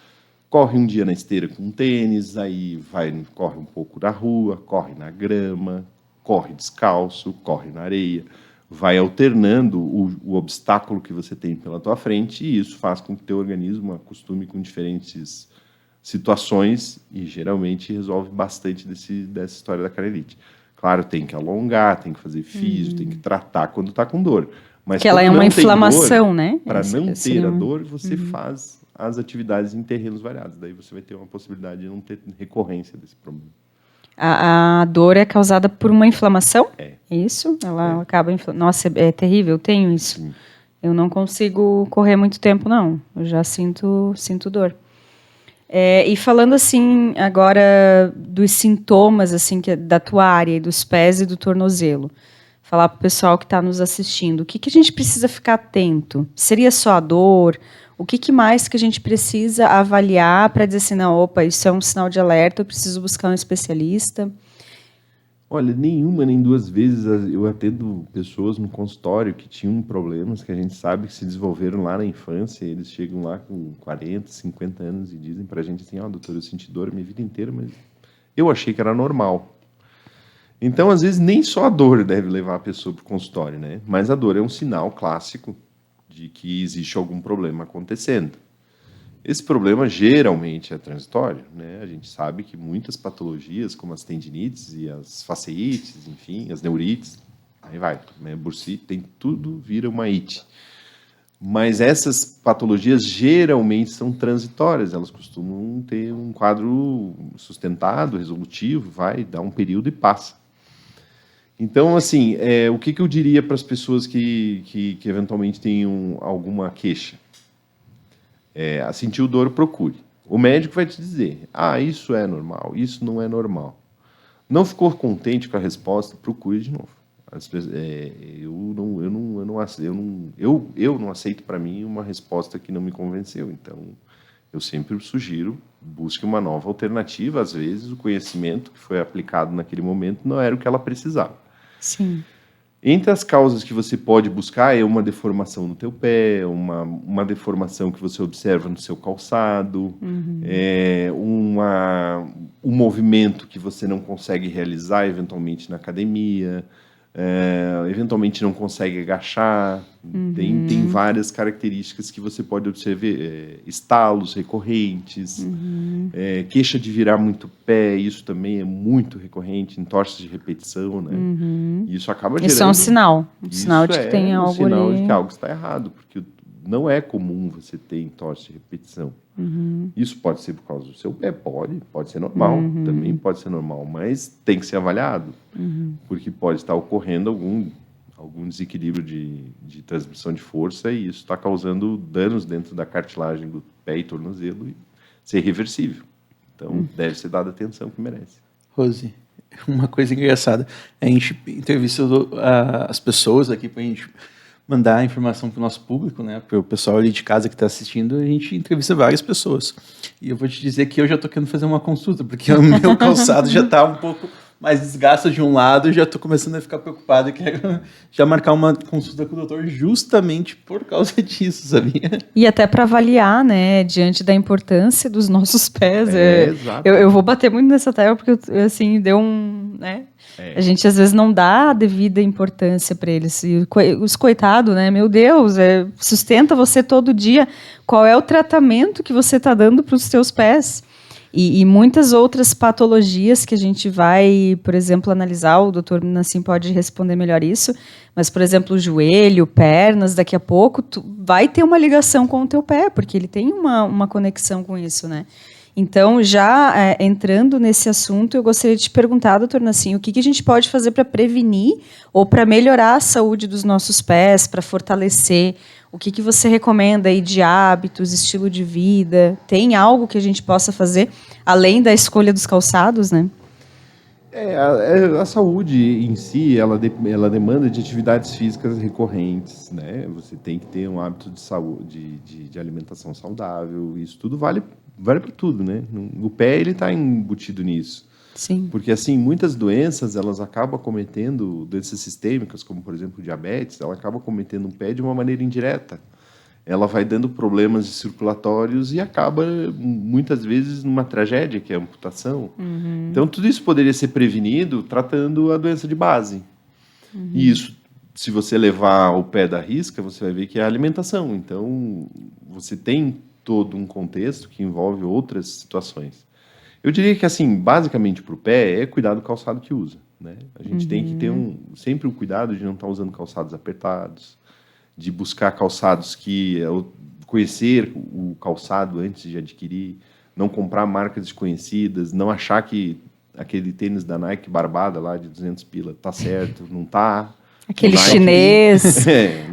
Corre um dia na esteira com um tênis, aí corre um pouco na rua, corre na grama, corre descalço, corre na areia. Vai alternando o obstáculo que você tem pela tua frente e isso faz com que o teu organismo acostume com diferentes situações e geralmente resolve bastante dessa história da canelite. Claro, tem que alongar, tem que fazer físio, tem que tratar quando está com dor. Mas que ela é uma inflamação, né? Para não ter a dor, você faz as atividades em terrenos variados. Daí você vai ter uma possibilidade de não ter recorrência desse problema. A dor é causada por uma inflamação? É isso? Ela acaba... Nossa, é terrível, eu tenho isso. Sim. Eu não consigo correr muito tempo, não. Eu já sinto dor. E falando assim agora dos sintomas assim da tua área, dos pés e do tornozelo, falar para o pessoal que está nos assistindo, o que a gente precisa ficar atento? Seria só a dor? O que mais que a gente precisa avaliar para dizer assim, não, opa, isso é um sinal de alerta, eu preciso buscar um especialista? Olha, nenhuma nem duas vezes eu atendo pessoas no consultório que tinham problemas que a gente sabe que se desenvolveram lá na infância. Eles chegam lá com 40, 50 anos e dizem pra gente assim, doutor, eu senti dor a minha vida inteira, mas eu achei que era normal. Então, às vezes, nem só a dor deve levar a pessoa pro consultório, né? Mas a dor é um sinal clássico de que existe algum problema acontecendo. Esse problema geralmente é transitório, né? A gente sabe que muitas patologias, como as tendinites e as faceites, enfim, as neurites, aí vai, né? Bursite, tem tudo vira uma ite. Mas essas patologias geralmente são transitórias, elas costumam ter um quadro sustentado, resolutivo, vai dar um período e passa. Então, assim, o que eu diria para as pessoas que eventualmente tenham alguma queixa? Sentiu dor, procure. O médico vai te dizer, isso é normal, isso não é normal. Não ficou contente com a resposta, procure de novo. Eu não aceito para mim uma resposta que não me convenceu. Então, eu sempre sugiro, busque uma nova alternativa. Às vezes, o conhecimento que foi aplicado naquele momento não era o que ela precisava. Sim. Entre as causas que você pode buscar é uma deformação no teu pé, uma deformação que você observa no seu calçado, um movimento que você não consegue realizar eventualmente na academia, eventualmente não consegue agachar. Tem várias características que você pode observar, estalos recorrentes, queixa de virar muito pé, isso também é muito recorrente, entorses de repetição, né? E isso acaba gerando... Isso é um sinal de que tem algo ali. Sinal de que algo está errado, porque não é comum você ter entorse de repetição. Isso pode ser por causa do seu pé, pode ser normal, também pode ser normal, mas tem que ser avaliado, porque pode estar ocorrendo algum desequilíbrio de transmissão de força e isso está causando danos dentro da cartilagem do pé e tornozelo e ser reversível. Então, deve ser dada a atenção que merece. Rose, uma coisa engraçada, a gente entrevista as pessoas aqui para a gente mandar a informação para o nosso público, né, para o pessoal ali de casa que está assistindo, a gente entrevista várias pessoas. E eu vou te dizer que eu já estou querendo fazer uma consulta, porque o meu calçado já está um pouco mais desgasta de um lado e já estou começando a ficar preocupado e quero já marcar uma consulta com o doutor justamente por causa disso, sabia? E até para avaliar, né, diante da importância dos nossos pés. Exato. Eu vou bater muito nessa tecla porque, assim, deu um... né? A gente, às vezes, não dá a devida importância para eles. E os coitados, né? Meu Deus, sustenta você todo dia. Qual é o tratamento que você está dando para os seus pés? E muitas outras patologias que a gente vai, por exemplo, analisar, o doutor Nassim pode responder melhor isso, mas, por exemplo, o joelho, pernas, daqui a pouco, tu vai ter uma ligação com o teu pé, porque ele tem uma conexão com isso, né? Então, já entrando nesse assunto, eu gostaria de te perguntar, doutor Nassim, o que a gente pode fazer para prevenir ou para melhorar a saúde dos nossos pés, para fortalecer? O que você recomenda aí de hábitos, estilo de vida? Tem algo que a gente possa fazer, além da escolha dos calçados, né? A saúde em si, ela demanda de atividades físicas recorrentes, né? Você tem que ter um hábito de saúde, de alimentação saudável, isso tudo vale para tudo, né? O pé, ele está embutido nisso. Sim. Porque, assim, muitas doenças, elas acabam cometendo, doenças sistêmicas, como, por exemplo, diabetes, ela acaba cometendo o pé de uma maneira indireta. Ela vai dando problemas circulatórios e acaba, muitas vezes, numa tragédia, que é a amputação. Então, tudo isso poderia ser prevenido tratando a doença de base. E isso, se você levar o pé da risca, você vai ver que é a alimentação. Então, você tem todo um contexto que envolve outras situações. Eu diria que, assim, basicamente para o pé é cuidar do calçado que usa, né? A gente tem que ter sempre o cuidado de não estar usando calçados apertados, de buscar calçados conhecer o calçado antes de adquirir, não comprar marcas desconhecidas, não achar que aquele tênis da Nike barbada lá de 200 pila tá certo, não tá. Aquele chinês,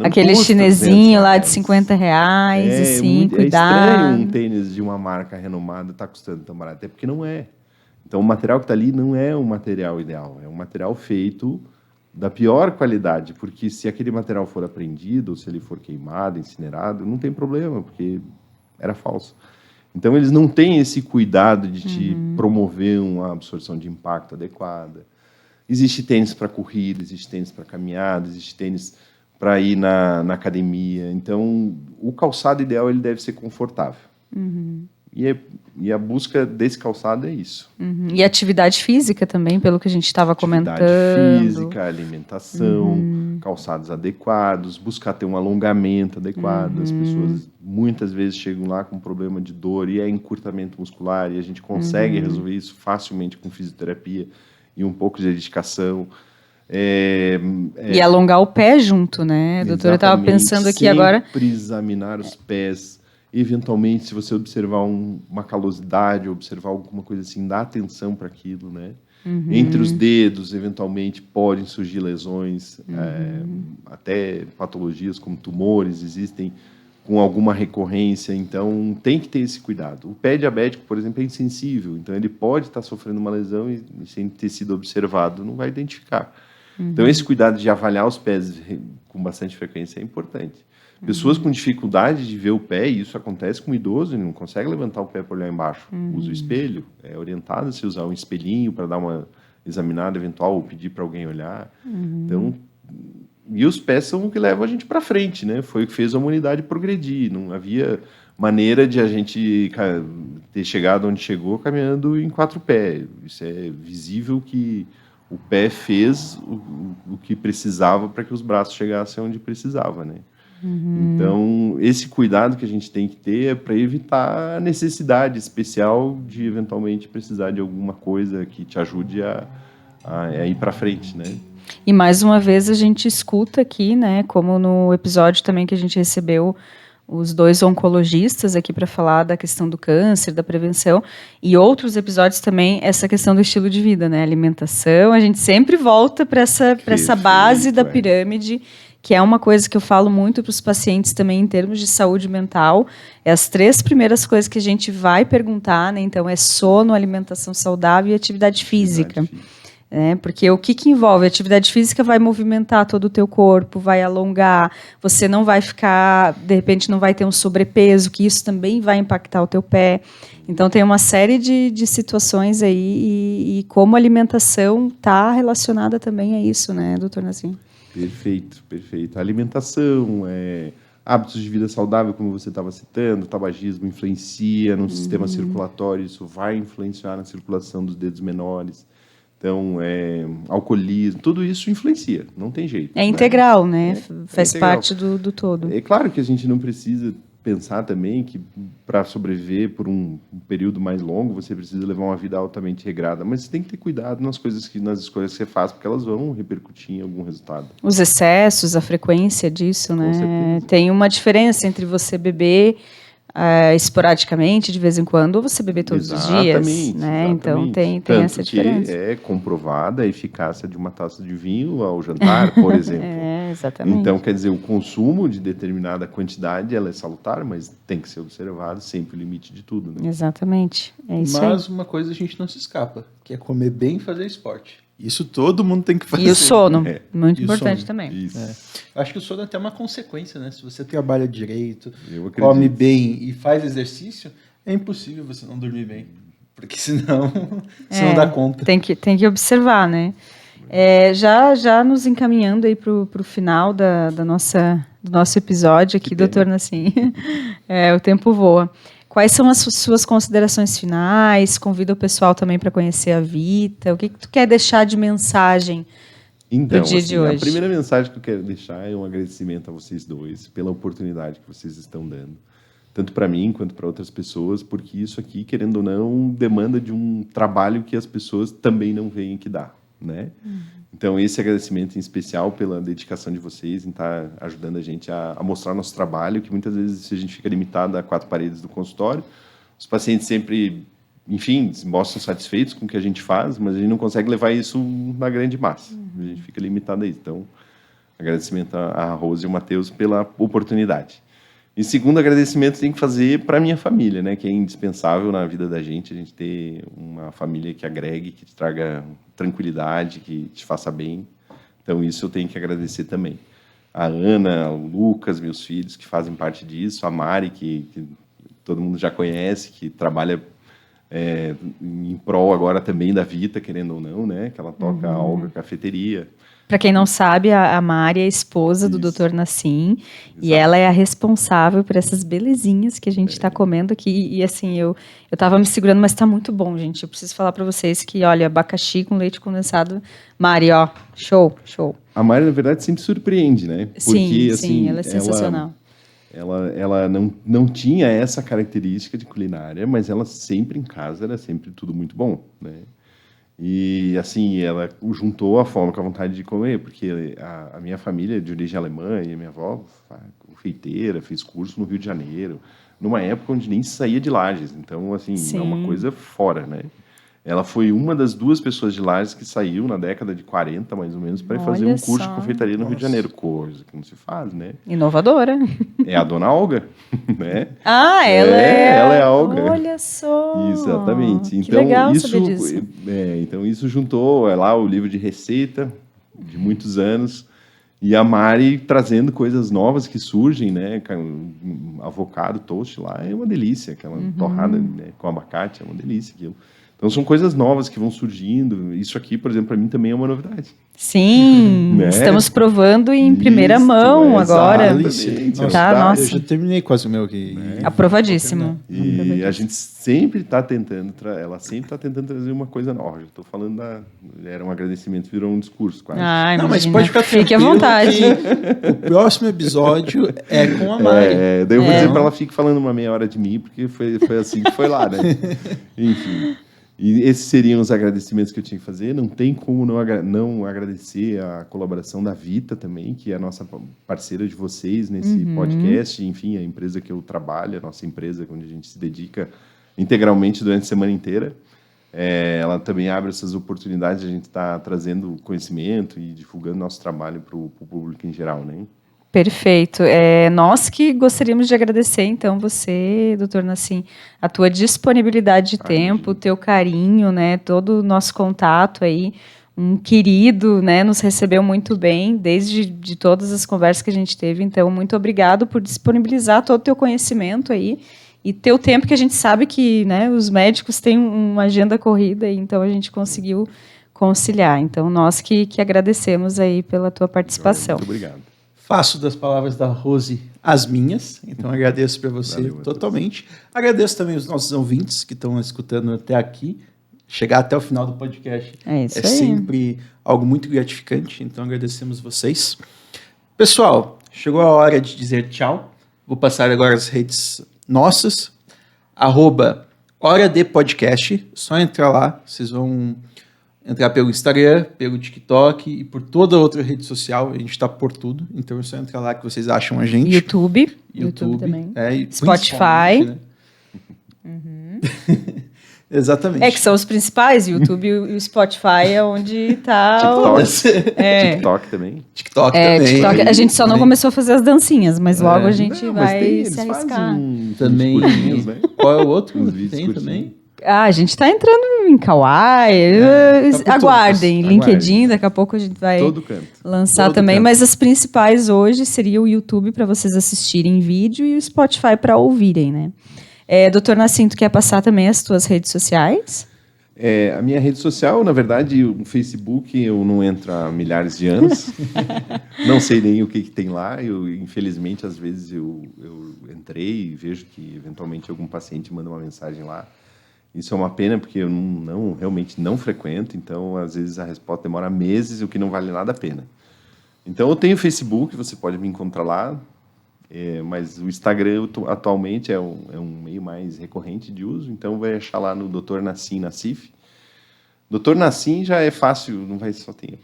aquele chinesinho lá de R$50, cuidado. É estranho um tênis de uma marca renomada tá custando tão barato, até porque não é. Então o material que está ali não é um material ideal, é um material feito da pior qualidade, porque se aquele material for apreendido, ou se ele for queimado, incinerado, não tem problema, porque era falso. Então eles não têm esse cuidado de te promover uma absorção de impacto adequada. Existe tênis para corrida, existe tênis para caminhada, existe tênis para ir na academia. Então, o calçado ideal ele deve ser confortável. E a busca desse calçado é isso. E atividade física também, pelo que a gente estava comentando. Atividade física, alimentação, calçados adequados, buscar ter um alongamento adequado. As pessoas muitas vezes chegam lá com problema de dor e é encurtamento muscular, e a gente consegue resolver isso facilmente com fisioterapia e um pouco de dedicação. E alongar o pé junto, né? Doutora, eu estava pensando aqui agora. Sempre examinar os pés. Eventualmente, se você observar uma calosidade, observar alguma coisa assim, dá atenção para aquilo, né? Entre os dedos, eventualmente, podem surgir lesões, até patologias como tumores existem com alguma recorrência, então tem que ter esse cuidado. O pé diabético, por exemplo, é insensível, então ele pode estar sofrendo uma lesão e sem ter sido observado, não vai identificar. Então esse cuidado de avaliar os pés com bastante frequência é importante. Pessoas com dificuldade de ver o pé, e isso acontece com o idoso, ele não consegue levantar o pé para olhar embaixo, usa o espelho, é orientado a se usar um espelhinho para dar uma examinada eventual ou pedir para alguém olhar. Então, e os pés são o que levam a gente para frente, né? Foi o que fez a humanidade progredir. Não havia maneira de a gente ter chegado onde chegou caminhando em 4 pés. Isso é visível que o pé fez o que precisava para que os braços chegassem onde precisava, né? Então, esse cuidado que a gente tem que ter é para evitar a necessidade especial de eventualmente precisar de alguma coisa que te ajude a ir para frente, né? E mais uma vez a gente escuta aqui, né, como no episódio também que a gente recebeu os 2 oncologistas aqui para falar da questão do câncer, da prevenção, e outros episódios também, essa questão do estilo de vida, né, alimentação, a gente sempre volta para essa base da pirâmide, que é uma coisa que eu falo muito para os pacientes também em termos de saúde mental, é as 3 primeiras coisas que a gente vai perguntar, né, então é sono, alimentação saudável e atividade física. Porque o que envolve? A atividade física vai movimentar todo o teu corpo, vai alongar, você não vai ficar, de repente não vai ter um sobrepeso, que isso também vai impactar o teu pé. Então tem uma série de situações aí e como a alimentação está relacionada também a isso, né, doutor Nassim? Perfeito, perfeito. A alimentação, hábitos de vida saudável, como você estava citando, o tabagismo influencia no sistema circulatório, isso vai influenciar na circulação dos dedos menores. Então, alcoolismo, tudo isso influencia, não tem jeito. É integral, né? Faz integral. Parte do todo. É claro que a gente não precisa pensar também que para sobreviver por um período mais longo, você precisa levar uma vida altamente regrada, mas você tem que ter cuidado nas escolhas que você faz, porque elas vão repercutir em algum resultado. Os excessos, a frequência disso, né? Com certeza. Tem uma diferença entre você beber esporadicamente, de vez em quando, ou você beber todos os dias, né? Então tem essa diferença. É comprovada a eficácia de uma taça de vinho ao jantar, por exemplo. Exatamente. Então, quer dizer, o consumo de determinada quantidade, ela é salutar, mas tem que ser observado sempre o limite de tudo, né? Exatamente. É isso mas aí. Uma coisa a gente não se escapa, que é comer bem e fazer esporte. Isso todo mundo tem que fazer. E o sono, muito importante também. Eu acho que o sono é até uma consequência, né? Se você trabalha direito, come bem e faz exercício, é impossível você não dormir bem. Porque senão você não dá conta. Tem que observar, né? Já nos encaminhando aí para o final do nosso episódio aqui, doutor Nassim. O tempo voa. Quais são as suas considerações finais? Convida o pessoal também para conhecer a Vita. O que tu quer deixar de mensagem do dia de hoje? A primeira mensagem que eu quero deixar é um agradecimento a vocês 2 pela oportunidade que vocês estão dando. Tanto para mim quanto para outras pessoas, porque isso aqui, querendo ou não, demanda de um trabalho que as pessoas também não veem que dá, né? Então, esse agradecimento em especial pela dedicação de vocês em estar ajudando a gente a mostrar nosso trabalho, que muitas vezes a gente fica limitado a 4 paredes do consultório. Os pacientes sempre, enfim, se mostram satisfeitos com o que a gente faz, mas a gente não consegue levar isso na grande massa. A gente fica limitado a isso. Então, agradecimento a Rose e ao Matheus pela oportunidade. E segundo agradecimento tem que fazer para a minha família, né, que é indispensável na vida da gente, a gente ter uma família que agregue, que te traga tranquilidade, que te faça bem. Então, isso eu tenho que agradecer também. A Ana, o Lucas, meus filhos, que fazem parte disso, a Mari, que todo mundo já conhece, que trabalha em prol agora também da Vita, querendo ou não, né? Que ela toca a Olga Cafeteria. Para quem não sabe, a Mari é a esposa do Dr. Nassim. Exato. E ela é a responsável por essas belezinhas que a gente está comendo aqui. E assim, eu estava me segurando, mas está muito bom, gente. Eu preciso falar para vocês que, olha, abacaxi com leite condensado, Mari, ó, show. A Mari, na verdade, sempre surpreende, né? Porque, sim, ela é sensacional. Ela não tinha essa característica de culinária, mas ela sempre em casa era sempre tudo muito bom, né? E, assim, ela juntou a fome com a vontade de comer, porque a minha família é de origem alemã e a minha avó, confeiteira, fez curso no Rio de Janeiro, numa época onde nem se saía de Lages. Então, assim, é uma coisa fora, né? Ela foi uma das 2 pessoas de Lages que saiu na década de 40, mais ou menos, para ir fazer um curso de confeitaria no Rio de Janeiro. Coisa que não se faz, né? Inovadora. É a dona Olga, né? Ah, ela é a Olga. Olha só. Exatamente. Que legal saber disso. Então, isso juntou lá o livro de receita de muitos anos e a Mari trazendo coisas novas que surgem, né? Avocado, toast lá é uma delícia. Aquela torrada, né, com abacate é uma delícia aquilo. Então, são coisas novas que vão surgindo. Isso aqui, por exemplo, para mim também é uma novidade. Sim, né? Estamos provando em primeira mão agora. Nossa, eu já terminei quase o meu aqui. Aprovadíssimo. E a gente sempre está tentando, ela sempre está tentando trazer uma coisa nova. Já estou falando era um agradecimento, virou um discurso quase. Não, mas pode ficar fique à vontade. O próximo episódio é com a Mari. Daí eu vou dizer para ela fique falando uma meia hora de mim, porque foi assim que foi lá, né? Enfim. E esses seriam os agradecimentos que eu tinha que fazer. Não tem como não agradecer a colaboração da Vita também, que é a nossa parceira de vocês nesse podcast. Enfim, a empresa que eu trabalho, a nossa empresa, onde a gente se dedica integralmente durante a semana inteira. Ela também abre essas oportunidades de a gente estar trazendo conhecimento e divulgando nosso trabalho para o público em geral, né? Perfeito. Nós que gostaríamos de agradecer, então, você, doutor Nassim, a tua disponibilidade de tempo, o teu carinho, né, todo o nosso contato aí, um querido, né, nos recebeu muito bem, desde de todas as conversas que a gente teve, então, muito obrigado por disponibilizar todo o teu conhecimento aí, e teu tempo, que a gente sabe que, né, os médicos têm uma agenda corrida, então a gente conseguiu conciliar. Então, nós que agradecemos aí pela tua participação. Muito obrigado. Faço das palavras da Rose as minhas, então agradeço para você totalmente. Agradeço também os nossos ouvintes que estão escutando até aqui. Chegar até o final do podcast é sempre algo muito gratificante, então agradecemos vocês. Pessoal, chegou a hora de dizer tchau. Vou passar agora as redes nossas. @HoraDePodcast. Só entrar lá, vocês vão entrar pelo Instagram, pelo TikTok e por toda outra rede social. A gente está por tudo. Então é só entrar lá que vocês acham a gente. YouTube também. Spotify. Né? Exatamente. Que são os principais. YouTube e o Spotify é onde está TikTok também. TikTok também. TikTok. A gente só não começou a fazer as dancinhas, mas logo a gente vai se arriscar. Também. Né? Qual é o outro? Tem também? A gente está entrando em Kawaii. Aguardem, LinkedIn, daqui a pouco a gente vai lançar também. Mas as principais hoje seria o YouTube para vocês assistirem em vídeo e o Spotify para ouvirem, né? Doutor Nassim, tu quer passar também as tuas redes sociais? A minha rede social, na verdade, o Facebook, eu não entro há milhares de anos. Não sei nem o que tem lá. Infelizmente, às vezes eu entrei e vejo que, eventualmente, algum paciente manda uma mensagem lá. Isso é uma pena, porque eu realmente não frequento, então, às vezes, a resposta demora meses, o que não vale nada a pena. Então, eu tenho Facebook, você pode me encontrar lá, mas o Instagram, atualmente, é um meio mais recorrente de uso, então vai achar lá no Dr. Nassim Nassif. Dr. Nassim já é fácil, não vai só ter...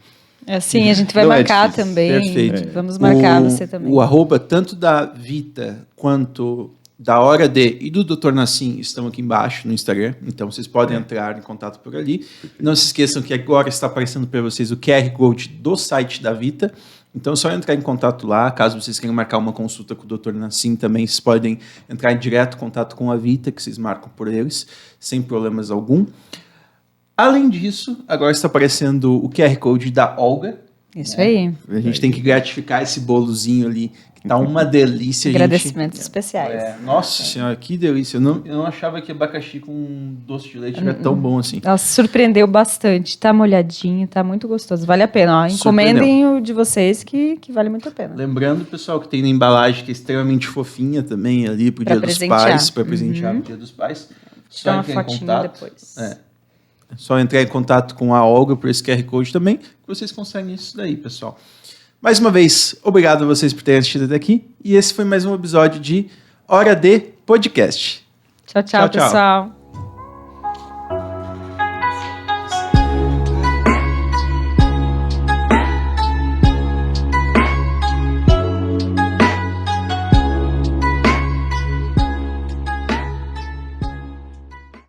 Sim, a gente vai marcar também. Perfeito. Vamos marcar você também. O @ tanto da Vita quanto da Hora D e do Dr. Nassim estão aqui embaixo no Instagram, então vocês podem entrar em contato por ali. Não se esqueçam que agora está aparecendo para vocês o QR Code do site da Vita, então é só entrar em contato lá. Caso vocês queiram marcar uma consulta com o Dr. Nassim também, vocês podem entrar em direto contato com a Vita, que vocês marcam por eles, sem problemas algum. Além disso, agora está aparecendo o QR Code da Olga. Isso aí. A gente tem que gratificar esse bolozinho ali que Tá uma delícia, Agradecimentos especiais. Nossa senhora, que delícia. Eu não achava que abacaxi com doce de leite era tão bom assim. Nossa, surpreendeu bastante. Tá molhadinho, tá muito gostoso. Vale a pena. Ó. Encomendem o de vocês que vale muito a pena. Lembrando, pessoal, que tem na embalagem que é extremamente fofinha também ali pro Dia dos Pais, para presentear pro Dia dos Pais. Tirar uma fotinha depois. É só entrar em contato com a Olga por esse QR Code também, que vocês conseguem isso daí, pessoal. Mais uma vez, obrigado a vocês por terem assistido até aqui. E esse foi mais um episódio de Hora D Podcast. Tchau, pessoal.